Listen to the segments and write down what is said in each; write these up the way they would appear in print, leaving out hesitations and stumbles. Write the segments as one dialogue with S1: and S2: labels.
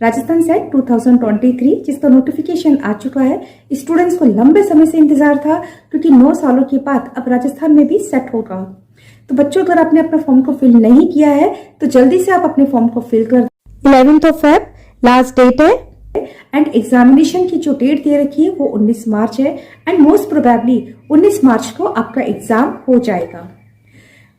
S1: Rajasthan set 2023 जिसका notification आ चुका है। स्टूडेंट्स को लंबे समय से इंतजार था क्योंकि 9 सालों के बाद अब राजस्थान में भी सेट होगा। तो बच्चों, अगर आपने अपना फॉर्म को फिल नहीं किया है तो जल्दी से आप अपने फॉर्म को फिल कर 11 Feb लास्ट डेट है एंड एग्जामिनेशन की जो डेट दे रखी है वो 19 मार्च है एंड मोस्ट प्रोबेबली 19 मार्च को आपका एग्जाम हो जाएगा।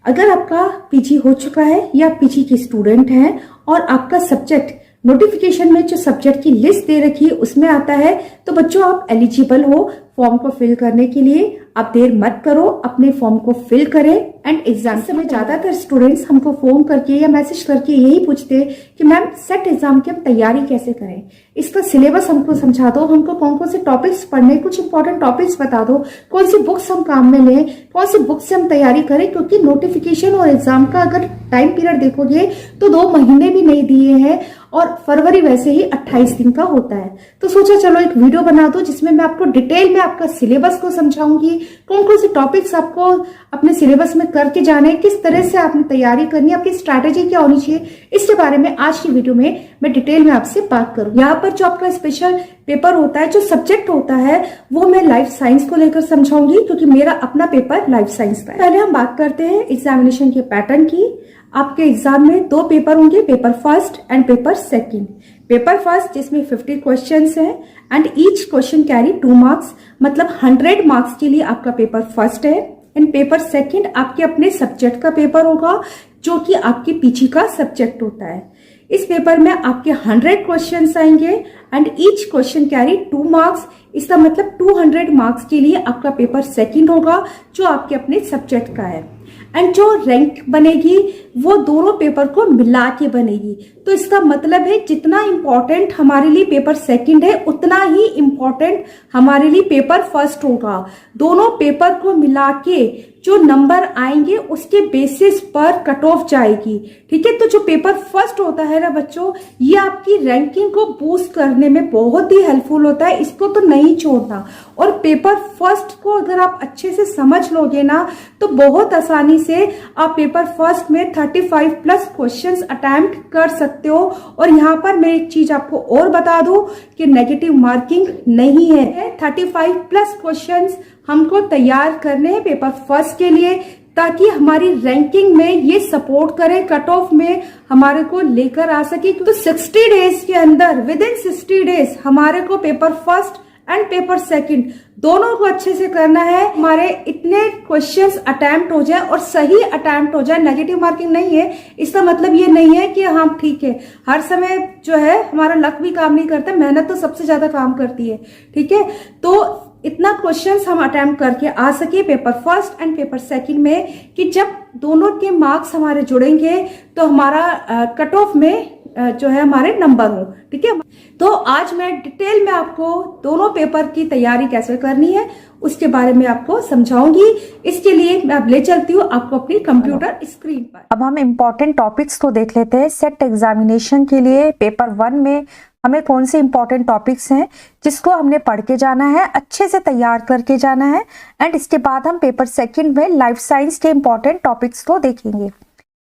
S1: अगर आपका पीजी हो चुका है या पीजी के स्टूडेंट हैं और आपका सब्जेक्ट नोटिफिकेशन में जो सब्जेक्ट की लिस्ट दे रखी है उसमें आता है तो बच्चों आप एलिजिबल हो फॉर्म को फिल करने के लिए। आप देर मत करो, अपने फॉर्म को फिल करें एंड एग्जाम समय ज्यादातर स्टूडेंट्स हमको फोन करके या मैसेज करके यही पूछते हैं कि मैम सेट एग्जाम की हम तैयारी कैसे करें, इसका सिलेबस हमको समझा दो, हमको कौन कौन से टॉपिक्स पढ़ने, कुछ इंपॉर्टेंट टॉपिक्स बता दो, कौन सी बुक्स हम काम में लें, कौन सी बुक से हम तैयारी करें। क्योंकि नोटिफिकेशन और एग्जाम का अगर टाइम पीरियड देखोगे तो 2 महीने भी नहीं दिए हैं और फरवरी वैसे ही 28 दिन का होता है। तो सोचा चलो एक वीडियो बना दो जिसमें मैं आपको डिटेल में आपका सिलेबस को समझाऊंगी, कौन कौन से टॉपिक्स आपको अपने सिलेबस में करके जाने, किस तरह से आपने तैयारी करनी है, आपकी स्ट्रैटेजी क्या होनी चाहिए, इसके बारे में आज की वीडियो में मैं डिटेल में आपसे बात करूं। यहाँ पर जो आपका स्पेशल पेपर होता है, जो सब्जेक्ट होता है, वो मैं लाइफ साइंस को लेकर समझाऊंगी क्योंकि मेरा अपना पेपर लाइफ साइंस का है। पहले हम बात करते हैं एग्जामिनेशन के पैटर्न की। आपके एग्जाम में 2 पेपर होंगे, paper first and paper second. Paper first जिसमें 50 क्वेश्चंस हैं and each question carry 2 marks, मतलब 100 मार्क्स के लिए आपका पेपर फर्स्ट है। एंड पेपर सेकंड आपके अपने सब्जेक्ट का पेपर होगा जो कि आपके पीजी का सब्जेक्ट होता है। इस पेपर में आपके 100 क्वेश्चंस आएंगे and each question carry 2 marks. इसका मतलब 200 मार्क्स के लिए आपका पेपर सेकंड होगा जो आपके अपने सब्जेक्ट का है। एंड जो रैंक बनेगी वो दोनों पेपर को मिला के बनेगी। तो इसका मतलब है जितना इंपॉर्टेंट हमारे लिए पेपर सेकंड है उतना ही इंपॉर्टेंट हमारे लिए पेपर फर्स्ट होगा। दोनों पेपर को मिला के जो नंबर आएंगे उसके बेसिस पर कट ऑफ जाएगी। ठीक है, तो जो पेपर फर्स्ट होता है ना बच्चों, ये आपकी रैंकिंग को बूस्ट करने में बहुत ही हेल्पफुल होता है, इसको तो नहीं छोड़ना। और पेपर फर्स्ट को अगर आप अच्छे से समझ लोगे ना तो बहुत आसानी से आप पेपर फर्स्ट में 35+ क्वेश्चंस अटेम्प्ट कर सकते हो। और यहाँ पर मैं एक चीज आपको और बता दूं कि नेगेटिव मार्किंग नहीं है। 35+ क्वेश्चंस हमको तैयार करने हैं पेपर फर्स्ट के लिए ताकि हमारी रैंकिंग में ये सपोर्ट करे, कट ऑफ में हमारे को लेकर आ सके। तो 60 डेज के अंदर, विद इन 60 डेज हमारे को paper first and paper second दोनों को अच्छे से करना है। हमारे इतने क्वेश्चंस अटेम्प्ट हो जाए और सही अटेम्प्ट हो जाए, नेगेटिव मार्किंग नहीं है। इसका मतलब ये नहीं है कि हाँ ठीक है, हर समय जो है हमारा लक भी काम नहीं करता, मेहनत तो सबसे ज्यादा काम करती है। ठीक है, तो इतना क्वेश्चंस हम अटेम्प्ट करके आ सके paper first and paper second में कि जब दोनों के मार्क्स हमारे जुड़ेंगे तो हमारा कट ऑफ में जो है हमारे नंबर हो। ठीक है, तो आज मैं डिटेल में आपको दोनों पेपर की तैयारी कैसे करनी है उसके बारे में आपको समझाऊंगी। इसके लिए मैं अब ले चलती हूँ आपको अपनी कंप्यूटर स्क्रीन पर।
S2: अब हम इम्पोर्टेंट टॉपिक्स को देख लेते हैं। सेट एग्जामिनेशन के लिए पेपर 1 में हमें कौन से इम्पोर्टेंट टॉपिक्स हैं जिसको हमने पढ़ के जाना है, अच्छे से तैयार करके जाना है। एंड इसके बाद हम पेपर सेकंड में लाइफ साइंस के इम्पोर्टेंट टॉपिक्स को देखेंगे।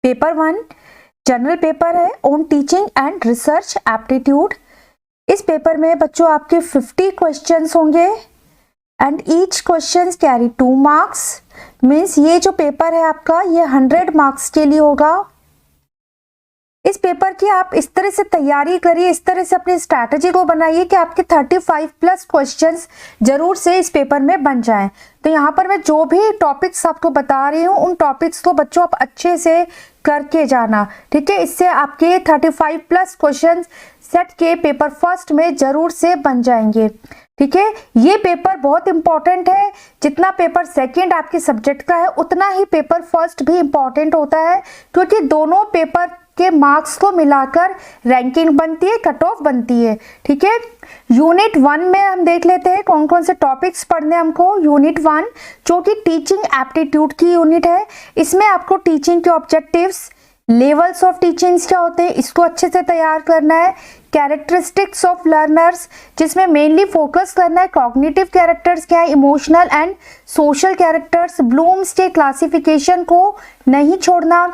S2: पेपर 1 जनरल पेपर है on teaching and research aptitude. इस पेपर में बच्चों आपके 50 क्वेश्चंस होंगे and each question carry 2 marks. Means ये जो पेपर है आपका ये 100 मार्क्स के लिए होगा। इस पेपर की आप इस तरह से तैयारी करिए, इस तरह से अपनी स्ट्रैटेजी को बनाइए कि आपके 35+ क्वेश्चंस जरूर से इस पेपर में बन जाएं। तो यहाँ पर मैं जो भी टॉपिक्स आपको बता रही हूँ उन टॉपिक्स को बच्चों आप अच्छे से करके जाना। ठीक है, इससे आपके 35+ क्वेश्चंस सेट के पेपर फर्स्ट में जरूर से बन जाएंगे। ठीक है, ये पेपर बहुत इंपॉर्टेंट है। जितना पेपर सेकंड आपके सब्जेक्ट का है उतना ही पेपर फर्स्ट भी इंपॉर्टेंट होता है क्योंकि दोनों पेपर के मार्क्स को मिलाकर रैंकिंग बनती है, कट ऑफ बनती है। ठीक है, यूनिट 1 में हम देख लेते हैं कौन कौन से टॉपिक्स पढ़ने हमको। यूनिट 1 जो कि टीचिंग एप्टीट्यूड की यूनिट है, इसमें आपको टीचिंग के ऑब्जेक्टिव्स, लेवल्स ऑफ टीचिंग्स क्या होते हैं इसको अच्छे से तैयार करना है। कैरेक्टरिस्टिक्स ऑफ लर्नर्स जिसमें मेनली फोकस करना है कॉग्निटिव कैरेक्टर्स क्या है, emotional and social characters, Bloom's के क्लासिफिकेशन को नहीं छोड़ना।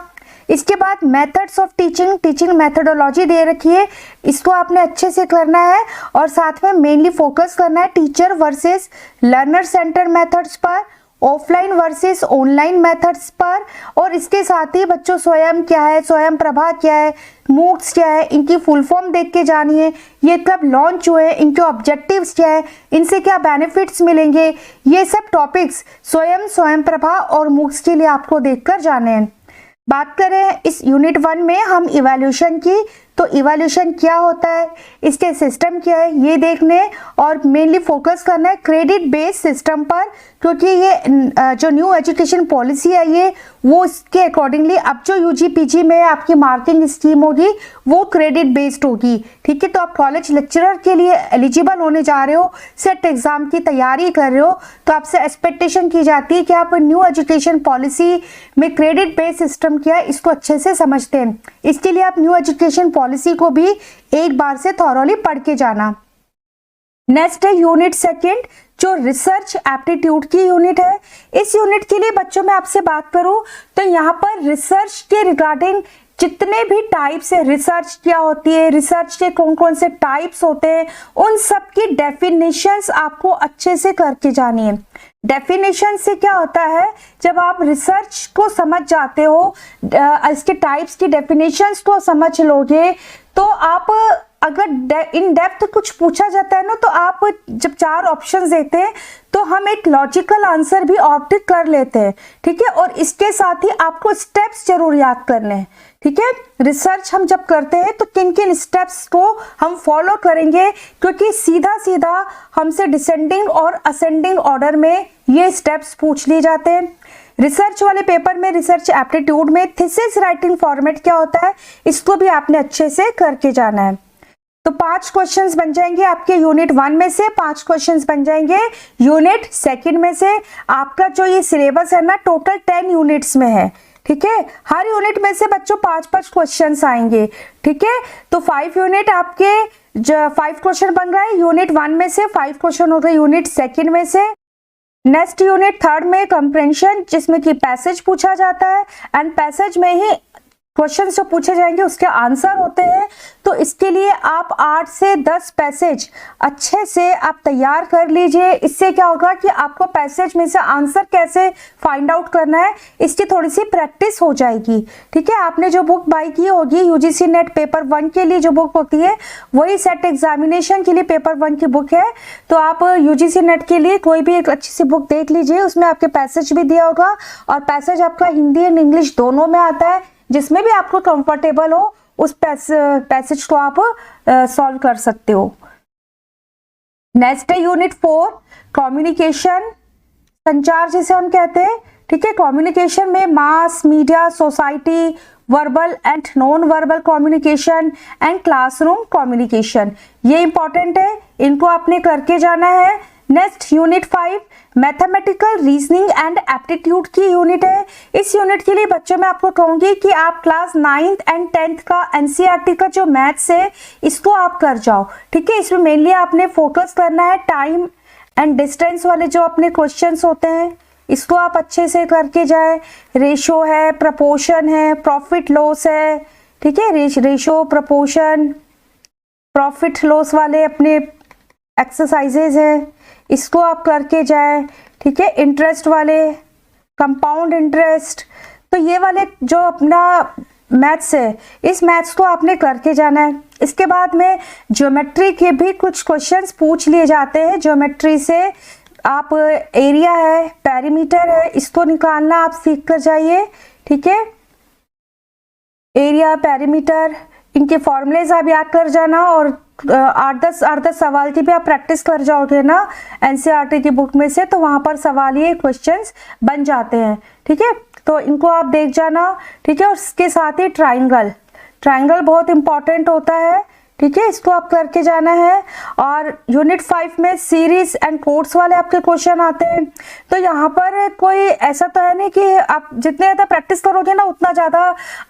S2: इसके बाद methods of teaching, teaching methodology दे रखी है, इसको आपने अच्छे से करना है और साथ में मेनली फोकस करना है teacher versus learner centre methods पर, ऑफलाइन वर्सेस ऑनलाइन मेथड्स पर, और इसके साथ ही बच्चों स्वयं क्या है, स्वयं प्रभा क्या है, मूक्स क्या है, इनकी फुल फॉर्म देख के जानिए, ये कब लॉन्च हुए, इनके ऑब्जेक्टिव्स क्या है, इनसे क्या बेनिफिट्स मिलेंगे, ये सब टॉपिक्स स्वयं प्रभा और मूक्स के लिए आपको देखकर जाने हैं। बात करें इस यूनिट 1 में हम इवैल्यूएशन की, तो इवैल्यूएशन क्या होता है, इसके सिस्टम क्या है, ये देखने और मेनली फोकस करना है क्रेडिट बेस्ड सिस्टम पर, क्योंकि ये जो न्यू एजुकेशन पॉलिसी है ये वो इसके अकॉर्डिंगली अब जो यूजी पीजी में आपकी मार्किंग स्कीम होगी वो क्रेडिट बेस्ड होगी। ठीक है, तो आप कॉलेज लेक्चरर के लिए एलिजिबल होने जा रहे हो, सेट एग्जाम की तैयारी कर रहे हो, तो आपसे एक्सपेक्टेशन की जाती है कि आप न्यू एजुकेशन पॉलिसी में क्रेडिट बेस्ड सिस्टम क्या है इसको अच्छे से समझते हैं। इसके लिए आप न्यू एजुकेशन पॉलिसी को भी एक बार से थॉरोली पढ़ के जाना। नेक्स्ट है यूनिट 2 जो रिसर्च एप्टीट्यूड की यूनिट है। इस यूनिट के लिए बच्चों मैं आपसे बात करूं तो यहाँ पर रिसर्च के रिगार्डिंग जितने भी टाइप्स है, रिसर्च क्या होती है, रिसर्च के कौन कौन से टाइप्स होते हैं, उन सब की डेफिनेशंस आपको अच्छे से करके जानी है। डेफिनेशन से क्या होता है, जब आप रिसर्च को समझ जाते हो, इसके टाइप्स की डेफिनेशंस को समझ लोगे, तो आप अगर इन डेप्थ कुछ पूछा जाता है ना, तो आप जब 4 ऑप्शंस देते हैं तो हम एक लॉजिकल आंसर भी ऑप्ट कर लेते हैं। ठीक है, और इसके साथ ही आपको स्टेप्स जरूर याद करने हैं। ठीक है, रिसर्च हम जब करते हैं तो किन किन स्टेप्स को हम फॉलो करेंगे, क्योंकि सीधा सीधा हमसे डिसेंडिंग और असेंडिंग ऑर्डर में ये स्टेप्स पूछ लिए जाते हैं। रिसर्च वाले पेपर में, रिसर्च एप्टीट्यूड में थीसिस राइटिंग फॉर्मेट क्या होता है इसको भी आपने अच्छे से करके जाना है। तो 5 क्वेश्चंस बन जाएंगे आपके यूनिट 1 में से, 5 क्वेश्चंस बन जाएंगे यूनिट 2 में से। आपका जो ये सिलेबस है ना टोटल 10 यूनिट्स में है। ठीक है, हर यूनिट में से बच्चों 5-5 क्वेश्चंस आएंगे। ठीक है, तो 5 यूनिट आपके 5 क्वेश्चन बन रहा है यूनिट 1 में से, 5 क्वेश्चन हो गए यूनिट 2 में से। नेक्स्ट यूनिट 3 में कंप्रेंशन, जिसमें कि पैसेज पूछा जाता है एंड पैसेज में ही क्वेश्चन जो पूछे जाएंगे उसके आंसर होते हैं। तो इसके लिए आप 8 से 10 पैसेज अच्छे से आप तैयार कर लीजिए। इससे क्या होगा कि आपको पैसेज में से आंसर कैसे फाइंड आउट करना है इसकी थोड़ी सी प्रैक्टिस हो जाएगी। ठीक है, आपने जो बुक बाई की होगी यूजीसी नेट पेपर 1 के लिए जो बुक होती है वही सेट एग्जामिनेशन के लिए पेपर 1 की बुक है। तो आप यूजीसी नेट के लिए कोई भी एक अच्छी सी बुक देख लीजिए, उसमें आपके पैसेज भी दिया होगा और पैसेज आपका हिंदी एंड इंग्लिश दोनों में आता है। जिसमें भी आपको कंफर्टेबल हो उस पैसेज को आप सॉल्व कर सकते हो। नेक्स्ट है यूनिट 4 कम्युनिकेशन, संचार जिसे हम कहते हैं। ठीक है, कम्युनिकेशन में mass media society, verbal and non verbal communication and classroom communication, ये इंपॉर्टेंट है, इनको आपने करके जाना है। Next unit 5 mathematical reasoning and aptitude की यूनिट है। इस यूनिट के लिए बच्चों मैं आपको कहूंगी कि आप क्लास 9th एंड 10th का एनसीईआरटी का जो मैथ्स है इसको आप कर जाओ। ठीक है, इसमें मेनली आपने फोकस करना है टाइम एंड डिस्टेंस वाले जो अपने क्वेश्चंस होते हैं इसको आप अच्छे से करके जाए। रेशो है, प्रपोर्शन है, प्रॉफिट लॉस है। ठीक है, रेशो, प्रपोर्शन, प्रॉफिट लॉस वाले अपने एक्सरसाइजेज है, इसको आप करके जाए। ठीक है, इंटरेस्ट वाले, कंपाउंड इंटरेस्ट, तो ये वाले जो अपना मैथ्स है इस मैथ्स को आपने करके जाना है। इसके बाद में ज्योमेट्री के भी कुछ क्वेश्चंस पूछ लिए जाते हैं। ज्योमेट्री से आप एरिया है, पेरीमीटर है, इसको निकालना आप सीख कर जाइए। ठीक है, एरिया, पेरीमीटर, इनके फॉर्मूलेज आप याद कर जाना और 8-10 सवाल की भी आप प्रैक्टिस कर जाओगे ना एनसीईआरटी की बुक में से, तो वहां पर सवाल ये क्वेश्चंस बन जाते हैं। ठीक है, तो इनको आप देख जाना। ठीक है, और इसके साथ ही ट्राइंगल बहुत इंपॉर्टेंट होता है। ठीक है, इसको आप करके जाना है। और यूनिट 5 में सीरीज एंड कोड्स वाले आपके क्वेश्चन आते हैं। तो यहाँ पर कोई ऐसा तो है नहीं कि आप जितने ज़्यादा प्रैक्टिस करोगे ना उतना ज़्यादा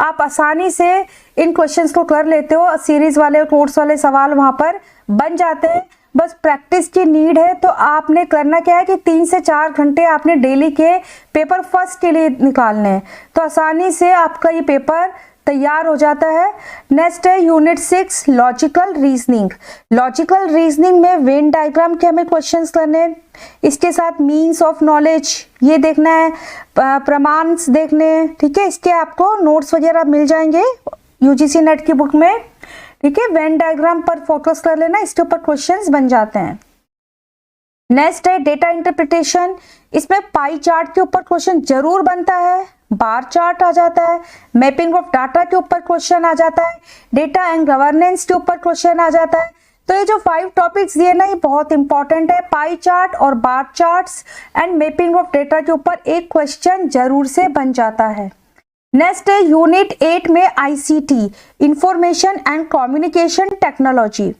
S2: आप आसानी से इन क्वेश्चंस को कर लेते हो। सीरीज वाले कोड्स वाले सवाल वहाँ पर बन जाते हैं। बस प्रैक्टिस की नीड है। तो आपने करना क्या है कि 3 से 4 घंटे आपने डेली के पेपर फर्स्ट के लिए निकालने हैं, तो आसानी से आपका ये पेपर तैयार हो जाता है। नेक्स्ट है unit 6 logical reasoning. Logical reasoning में वेन डायग्राम के हमें क्वेश्चंस करने हैं, इसके साथ मीन्स ऑफ नॉलेज ये देखना है, प्रमाण देखने हैं, ठीक है। इसके आपको नोट्स वगैरह मिल जाएंगे यूजीसी नेट की बुक में, ठीक है। वेन डायग्राम पर फोकस कर लेना, इसके ऊपर क्वेश्चंस बन जाते हैं। नेक्स्ट है डेटा इंटरप्रिटेशन। इसमें पाई चार्ट के ऊपर क्वेश्चन जरूर बनता है, बार चार्ट आ जाता है, मैपिंग ऑफ डाटा के ऊपर क्वेश्चन आ जाता है, डेटा एंड गवर्नेंस के ऊपर क्वेश्चन आ जाता है। तो ये जो 5 टॉपिक्स दिए ना, ये बहुत इंपॉर्टेंट है। पाई चार्ट और bar charts and mapping of data के ऊपर एक क्वेश्चन जरूर से बन जाता है। नेक्स्ट है यूनिट 8 में ICT, information and communication technology.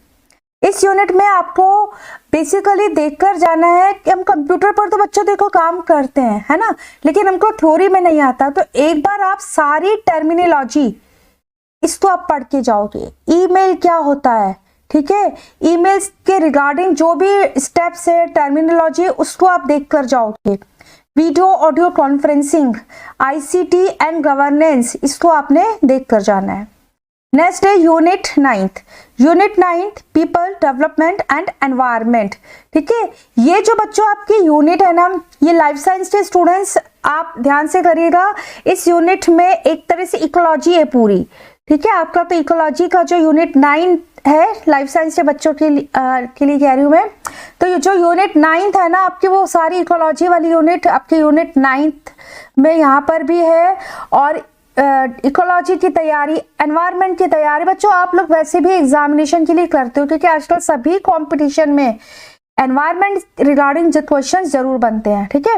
S2: इस यूनिट में आपको बेसिकली देखकर जाना है कि हम कंप्यूटर पर तो बच्चों देखो काम करते हैं, है ना, लेकिन हमको थ्योरी में नहीं आता। तो एक बार आप सारी टर्मिनोलॉजी इसको आप पढ़ के जाओगे। ईमेल क्या होता है, ठीक है, ईमेल्स के रिगार्डिंग जो भी स्टेप्स है, टर्मिनोलॉजी, उसको आप देख कर जाओगे। Video audio conferencing, ICT and governance, इसको आपने देख कर जाना है। नेक्स्ट है unit 9। Unit 9 people development and environment, ठीक है। ये जो बच्चों आपकी यूनिट है ना, ये लाइफ साइंस के स्टूडेंट्स आप ध्यान से करिएगा। इस यूनिट में एक तरह से इकोलॉजी है पूरी, ठीक है। आपका तो इकोलॉजी का जो यूनिट 9 है, लाइफ साइंस के बच्चों के लिए कह रही हूँ मैं। तो ये जो यूनिट 9 है ना आपकी, वो सारी इकोलॉजी वाली यूनिट आपकी यूनिट 9 में यहाँ पर भी है। और इकोलॉजी की तैयारी, एनवायरनमेंट की तैयारी बच्चों आप लोग वैसे भी एग्जामिनेशन के लिए करते हो, क्योंकि आजकल सभी कंपटीशन में एनवायरनमेंट रिगार्डिंग जो क्वेश्चंस जरूर बनते हैं, ठीक है।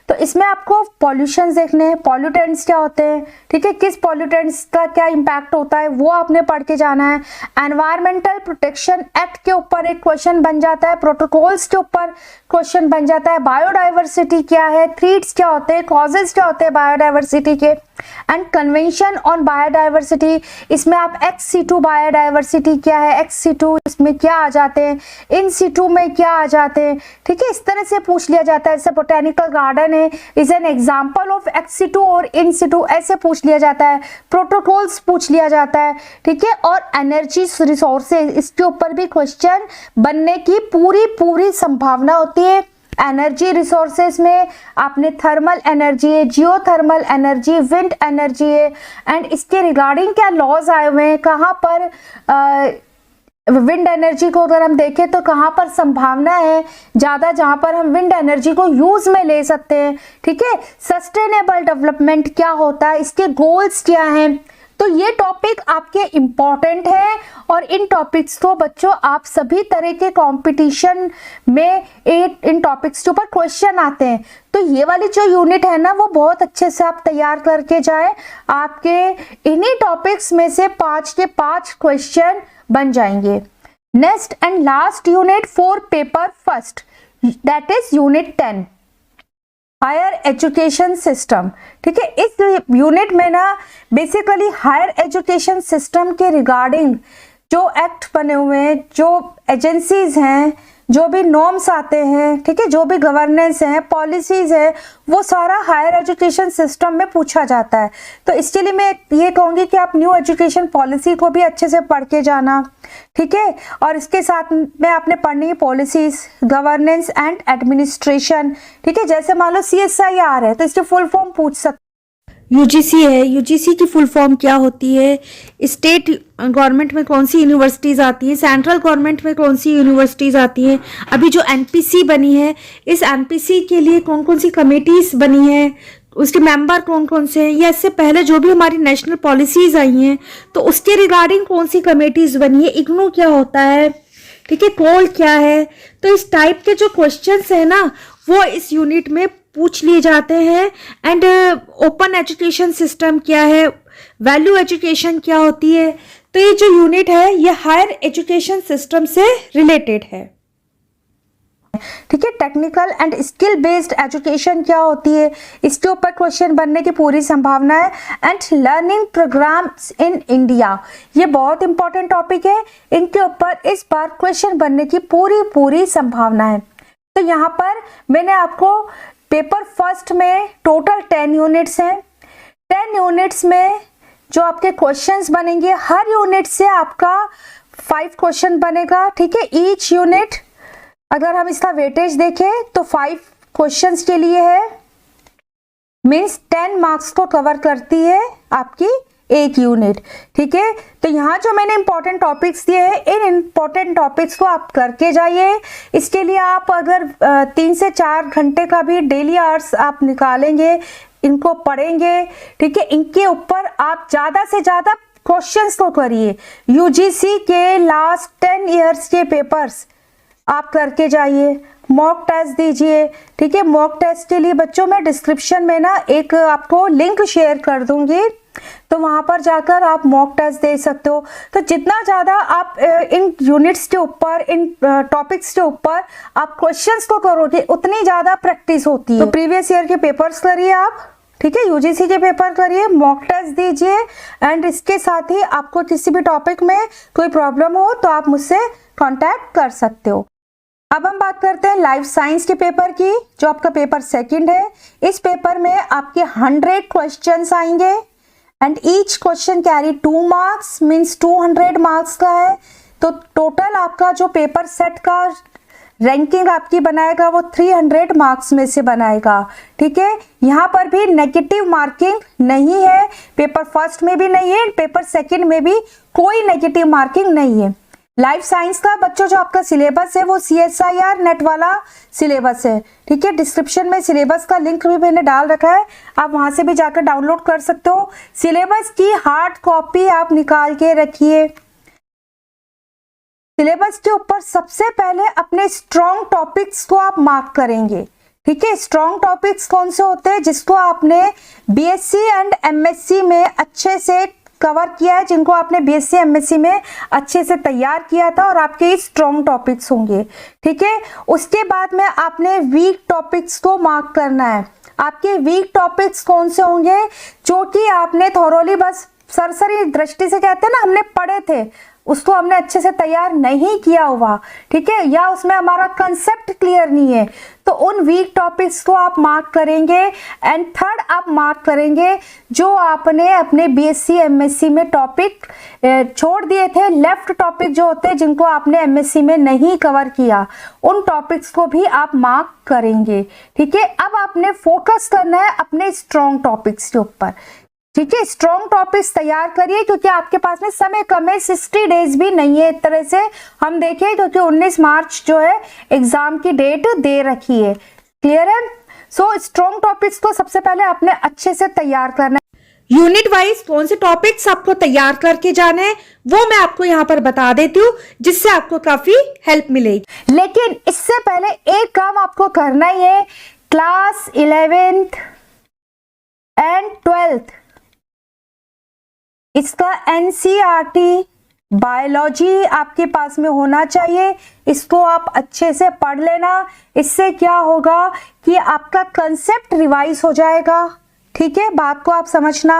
S2: तो इसमें आपको पॉल्यूशन देखने हैं, पॉल्यूटेंट्स क्या होते हैं, ठीक है, किस पॉल्यूटेंट्स का क्या इम्पैक्ट होता है वो आपने पढ़ के जाना है। एनवायरमेंटल प्रोटेक्शन एक्ट के ऊपर एक क्वेश्चन बन जाता है, प्रोटोकॉल्स के ऊपर क्वेश्चन बन जाता है, बायोडाइवर्सिटी क्या है, थ्रेट्स क्या होते हैं, कॉजेज क्या होते हैं बायोडाइवर्सिटी के, एंड कन्वेंशन ऑन बायोडाइवर्सिटी। इसमें आप एक्स सीटू बायोडाइवर्सिटी क्या है, एक्स सीटू इसमें क्या आ जाते हैं, इन सीटू में क्या आ जाते हैं, ठीक है, इस तरह से पूछ लिया जाता है। जैसे बोटेनिकल गार्डन है, is an example of ex situ और इन सीटू, ऐसे पूछ लिया जाता है। प्रोटोकॉल्स पूछ लिया जाता है, ठीक है। और एनर्जी रिसोर्सेज, इसके ऊपर भी क्वेश्चन बनने की पूरी संभावना होती है। एनर्जी रिसोर्सेज में आपने थर्मल एनर्जी है, जियो थर्मल एनर्जी, विंड एनर्जी है, एंड इसके रिगार्डिंग क्या लॉज आए हुए हैं, कहाँ पर विंड एनर्जी को अगर हम देखें तो कहाँ पर संभावना है ज़्यादा जहाँ पर हम विंड एनर्जी को यूज में ले सकते हैं, ठीक है। सस्टेनेबल डेवलपमेंट क्या होता है, इसके गोल्स क्या हैं। तो ये टॉपिक आपके इम्पॉर्टेंट है और इन टॉपिक्स को बच्चों आप सभी तरह के कंपटीशन में इन टॉपिक्स के ऊपर क्वेश्चन आते हैं। तो ये वाली जो यूनिट है ना, वो बहुत अच्छे से आप तैयार करके जाए, आपके इन्हीं टॉपिक्स में से 5 के 5 क्वेश्चन बन जाएंगे। Next and last unit for paper first, that is unit 10 higher education system, ठीक है। इस यूनिट में ना बेसिकली हायर एजुकेशन सिस्टम के रिगार्डिंग जो एक्ट बने हुए हैं, जो एजेंसीज हैं, जो भी नॉर्म्स आते हैं, ठीक है, जो भी गवर्नेंस है, पॉलिसीज है, वो सारा हायर एजुकेशन सिस्टम में पूछा जाता है। तो इसके लिए मैं ये कहूँगी कि आप न्यू एजुकेशन पॉलिसी को भी अच्छे से पढ़ के जाना, ठीक है। और इसके साथ में आपने पढ़नी है पॉलिसीज, गवर्नेंस एंड एडमिनिस्ट्रेशन, ठीक है। जैसे मान लो CSIR है तो इसके फुल फॉर्म पूछ सकते।
S1: यूजीसी है, यूजीसी की फुल फॉर्म क्या होती है, स्टेट गवर्नमेंट में कौन सी यूनिवर्सिटीज़ आती हैं, सेंट्रल गवर्नमेंट में कौन सी यूनिवर्सिटीज़ आती हैं, अभी जो एनपीसी बनी है, इस एनपीसी के लिए कौन कौन सी कमेटीज बनी है, उसके मेंबर कौन कौन से हैं, या इससे पहले जो भी हमारी नेशनल पॉलिसीज आई हैं तो उसके रिगार्डिंग कौन सी कमेटीज बनी है, इग्नू क्या होता है, ठीक है, कोल क्या है। तो इस टाइप के जो क्वेश्चंस है ना, वो इस यूनिट में पूछ लिए जाते हैं। एंड ओपन एजुकेशन सिस्टम क्या है, वैल्यू एजुकेशन क्या होती है। तो ये जो यूनिट है ये हायर एजुकेशन सिस्टम से रिलेटेड है।
S2: ठीक है। Technical and skill based education क्या होती है, इसके ऊपर क्वेश्चन बनने की पूरी संभावना है। And learning programs in India, ये बहुत इंपॉर्टेंट टॉपिक है, इनके ऊपर इस बार क्वेश्चन बनने की पूरी संभावना है। तो यहाँ पर मैंने आपको पेपर फर्स्ट में टोटल 10 यूनिट्स हैं। 10 यूनिट्स में जो आपके क्वेश्चंस बनेंगे, हर यूनिट से आपका 5 क्वेश्चन बनेगा। ठीक है, ईच यूनिट अगर हम इसका वेटेज देखें तो 5 क्वेश्चंस के लिए है, मीन्स 10 मार्क्स को कवर करती है आपकी एक यूनिट। ठीक है, तो यहाँ जो मैंने इंपॉर्टेंट टॉपिक्स दिए हैं, इन इंपॉर्टेंट टॉपिक्स को आप करके जाइए। इसके लिए आप अगर 3 से 4 घंटे का भी डेली आवर्स आप निकालेंगे, इनको पढ़ेंगे। ठीक है, इनके ऊपर आप ज़्यादा से ज़्यादा क्वेश्चंस तो करिए। यूजीसी के लास्ट 10 इयर्स के पेपर्स आप करके जाइए, मॉक टेस्ट दीजिए। ठीक है, मॉक टेस्ट के लिए बच्चों मैं डिस्क्रिप्शन में ना एक आपको लिंक शेयर कर दूंगी, तो वहां पर जाकर आप मॉक टेस्ट दे सकते हो। तो जितना ज़्यादा आप इन यूनिट्स के ऊपर, इन टॉपिक्स के ऊपर आप क्वेश्चंस को करोगे, उतनी ज़्यादा प्रैक्टिस होती है। तो प्रीवियस ईयर के पेपर्स करिए आप, ठीक है, यूजीसी के पेपर करिए, मॉक टेस्ट दीजिए। एंड इसके साथ ही आपको किसी भी टॉपिक में कोई प्रॉब्लम हो तो आप मुझसे कांटेक्ट कर सकते हो। अब हम बात करते हैं लाइफ साइंस के पेपर की, जो आपका पेपर सेकंड है। इस पेपर में आपके 100 क्वेश्चंस आएंगे and each question carry 2 marks, means 200 marks का है। तो टोटल आपका जो पेपर सेट का रैंकिंग आपकी बनाएगा वो 300 मार्क्स में से बनाएगा। ठीक है, यहाँ पर भी नेगेटिव मार्किंग नहीं है, पेपर फर्स्ट में भी नहीं है, पेपर सेकंड में भी कोई नेगेटिव मार्किंग नहीं है। लाइफ साइंस का बच्चों जो आपका सिलेबस है वो CSIR नेट वाला सिलेबस है। ठीक है, डिस्क्रिप्शन में सिलेबस का लिंक भी मैंने डाल रखा है, आप वहां से भी जाकर डाउनलोड कर सकते हो। सिलेबस की हार्ड कॉपी आप निकाल के रखिए। सिलेबस के ऊपर सबसे पहले अपने स्ट्रॉन्ग टॉपिक्स को आप मार्क करेंगे। ठीक है, स्ट्रॉन्ग टॉपिक्स कौन से होते हैं, जिसको आपने BSc एंड MSc में अच्छे से कवर किया है, जिनको आपने BSc MSc में अच्छे से तैयार किया था, और आपके स्ट्रॉन्ग टॉपिक्स होंगे। ठीक है, उसके बाद में आपने वीक टॉपिक्स को मार्क करना है। आपके वीक टॉपिक्स कौन से होंगे, जो कि आपने थोरोली बस सरसरी दृष्टि से कहते हैं ना, हमने पढ़े थे, उसको हमने अच्छे से तैयार नहीं किया हुआ। ठीक है, या उसमें हमारा कंसेप्ट क्लियर नहीं है, तो उन वीक टॉपिक्स को आप मार्क करेंगे। एंड थर्ड आप मार्क करेंगे जो आपने अपने BSc MSc में टॉपिक छोड़ दिए थे, लेफ्ट टॉपिक जो होते हैं जिनको आपने MSc में नहीं कवर किया, उन टॉपिक्स को भी आप मार्क करेंगे। ठीक है, अब आपने फोकस करना है अपने स्ट्रॉन्ग टॉपिक्स के ऊपर। ठीक है, स्ट्रॉन्ग टॉपिक्स तैयार करिए, क्योंकि आपके पास में समय कम है, 60 डेज भी नहीं है एक तरह से हम देखें, क्योंकि 19 मार्च जो है एग्जाम की डेट दे रखी है। क्लियर है? सो स्ट्रॉन्ग टॉपिक्स को सबसे पहले आपने अच्छे से तैयार करना है।
S1: यूनिट वाइज कौन से टॉपिक्स आपको तैयार करके जाने हैं वो मैं आपको यहाँ पर बता देती हूँ, जिससे आपको काफी हेल्प मिलेगी।
S2: लेकिन इससे पहले एक काम आपको करना ही है, क्लास 11th एंड 12th इसका NCERT बायोलॉजी आपके पास में होना चाहिए। इसको आप अच्छे से पढ़ लेना, इससे क्या होगा कि आपका कंसेप्ट रिवाइज हो जाएगा। ठीक है, बात को आप समझना।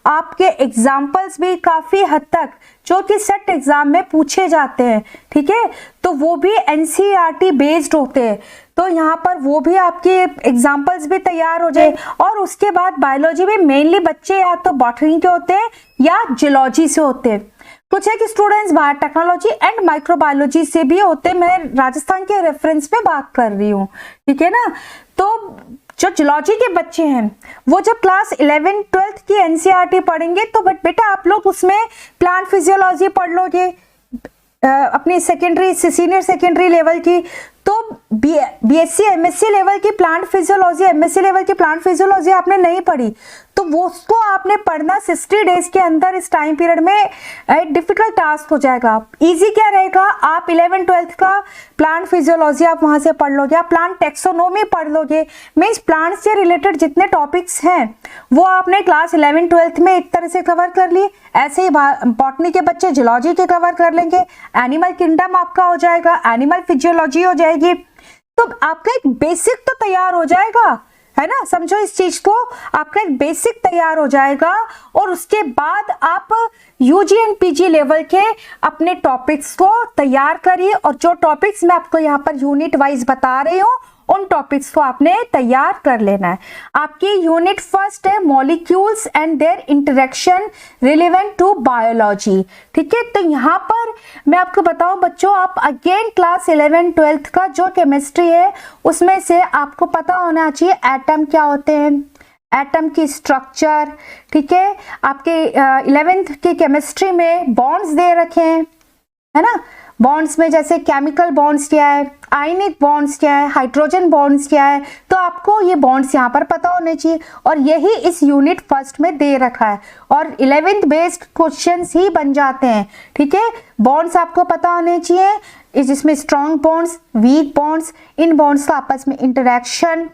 S2: आपके एग्जाम्पल्स भी काफी हद तक जो कि सेट एग्जाम में पूछे जाते हैं, ठीक है, तो वो भी NCERT बेस्ड होते हैं, तो यहाँ पर वो भी आपके एग्जाम्पल्स भी तैयार हो जाए। और उसके बाद बायोलॉजी में मेनली बच्चे या तो बॉटनी के होते हैं या जियोलॉजी से होते हैं, कुछ है कि स्टूडेंट्स बायोटेक्नोलॉजी एंड माइक्रोबायोलॉजी से भी होते हैं। मैं राजस्थान के रेफरेंस में बात कर रही हूँ, ठीक है ना। तो जो जियोलॉजी के बच्चे हैं वो जब क्लास 11 12 की NCERT पढ़ेंगे तो बेटा आप लोग उसमें प्लांट फिजियोलॉजी पढ़ लोगे अपनी सेकेंडरी सीनियर सेकेंडरी लेवल की। तो BSc MSc लेवल की प्लांट फिजियोलॉजी, MSc लेवल की प्लांट फिजियोलॉजी आपने नहीं पढ़ी, तो वो उसको आपने पढ़ना 60 डेज के अंदर इस टाइम पीरियड में एक डिफिकल्ट टास्क हो जाएगा। इजी क्या रहेगा, आप 11 12 का प्लांट फिजियोलॉजी आप वहां से पढ़ लोगे, आप प्लांट टेक्सोनोमी पढ़ लोगे, मीन्स प्लांट से रिलेटेड जितने टॉपिक्स हैं वो आपने क्लास 11 12 में एक तरह से कवर कर लिए। ऐसे ही बॉटनी के बच्चे जियोलॉजी के कवर कर लेंगे, एनिमल किंगडम आपका हो जाएगा, एनिमल फिजियोलॉजी हो जाएगी। तो तो आपका एक बेसिक तो तैयार हो जाएगा, है ना। समझो इस चीज को, आपका एक बेसिक तैयार हो जाएगा और उसके बाद आप यूजी एंड पीजी लेवल के अपने टॉपिक्स को तैयार करिए। और जो टॉपिक्स मैं आपको यहाँ पर यूनिट वाइज बता रही हूँ उन टॉपिक्स को आपने तैयार कर लेना है। आपकी यूनिट फर्स्ट है molecules and their interaction relevant to biology, ठीक है। तो यहाँ पर मैं आपको बताऊं बच्चों, आप अगेन क्लास 11 12th का जो केमिस्ट्री है उसमें से आपको पता होना चाहिए एटम क्या होते हैं, एटम की स्ट्रक्चर, ठीक है। आपके 11th की केमिस्ट्री में बॉन्ड्स दे रखे हैं, है ना। बॉन्ड्स में जैसे केमिकल बॉन्ड्स क्या है, आयनिक बॉन्ड्स क्या है, हाइड्रोजन बॉन्ड्स क्या है, तो आपको ये बॉन्ड्स यहाँ पर पता होने चाहिए और यही इस यूनिट फर्स्ट में दे रखा है और 11th बेस्ड क्वेश्चंस ही बन जाते हैं, ठीक है। बॉन्ड्स आपको पता होने चाहिए, जिसमें स्ट्रॉन्ग बॉन्ड्स, वीक बॉन्ड्स, इन बॉन्ड्स का आपस में इंटरेक्शन,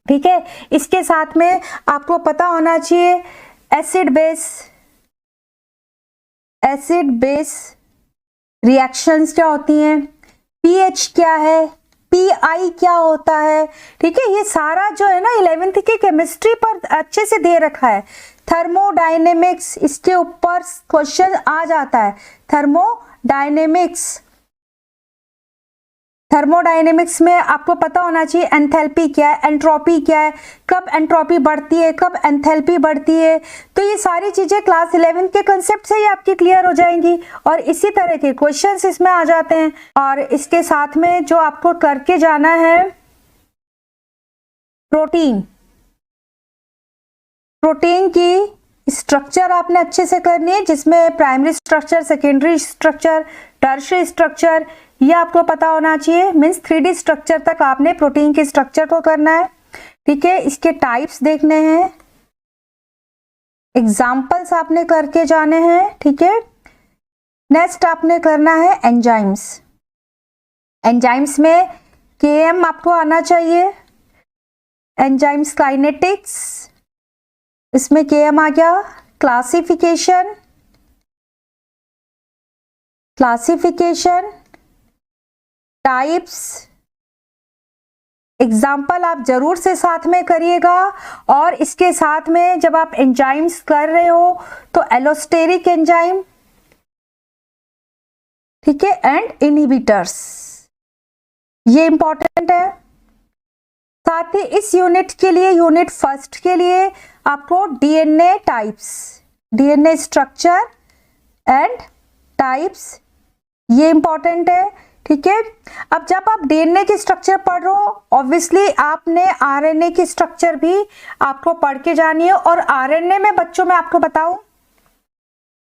S2: ठीक है। इसके साथ में आपको पता होना चाहिए एसिड बेस रिएक्शंस क्या होती हैं, पीएच क्या है, पीआई क्या होता है, ठीक है। ये सारा जो है ना 11th की केमिस्ट्री पर अच्छे से दे रखा है। थर्मोडायनेमिक्स, इसके ऊपर क्वेश्चन आ जाता है। थर्मोडायनेमिक्स में आपको पता होना चाहिए एंथैल्पी क्या है, एंट्रोपी क्या है, कब एंट्रोपी बढ़ती है, कब एंथैल्पी बढ़ती है। तो ये सारी चीजें क्लास 11 के कंसेप्ट से ही आपकी क्लियर हो जाएंगी और इसी तरह के क्वेश्चंस इसमें आ जाते हैं। और इसके साथ में जो आपको करके जाना है प्रोटीन की स्ट्रक्चर आपने अच्छे से करनी है, जिसमें primary structure, secondary structure, tertiary structure, ये आपको पता होना चाहिए। मीन्स 3D स्ट्रक्चर तक आपने प्रोटीन के स्ट्रक्चर को करना है, ठीक है। इसके टाइप्स देखने हैं, एग्जाम्पल्स आपने करके जाने हैं, ठीक है। नेक्स्ट आपने करना है एंजाइम्स में केएम आपको आना चाहिए, एंजाइम्स काइनेटिक्स, इसमें केएम आ गया। क्लासिफिकेशन, टाइप्स, एग्जाम्पल आप जरूर से साथ में करिएगा। और इसके साथ में जब आप एंजाइम्स कर रहे हो तो एलोस्टेरिक एंजाइम, ठीक है, एंड इनहिबिटर्स, ये इंपॉर्टेंट है। साथ ही इस यूनिट के लिए, यूनिट फर्स्ट के लिए आपको DNA types, DNA structure and types, ये इंपॉर्टेंट है, ठीक है। अब जब आप डीएनए की स्ट्रक्चर पढ़ रहे हो, ऑब्वियसली आपने आरएनए की स्ट्रक्चर भी आपको पढ़ के जानी है। और आरएनए में बच्चों मैं आपको बताऊं,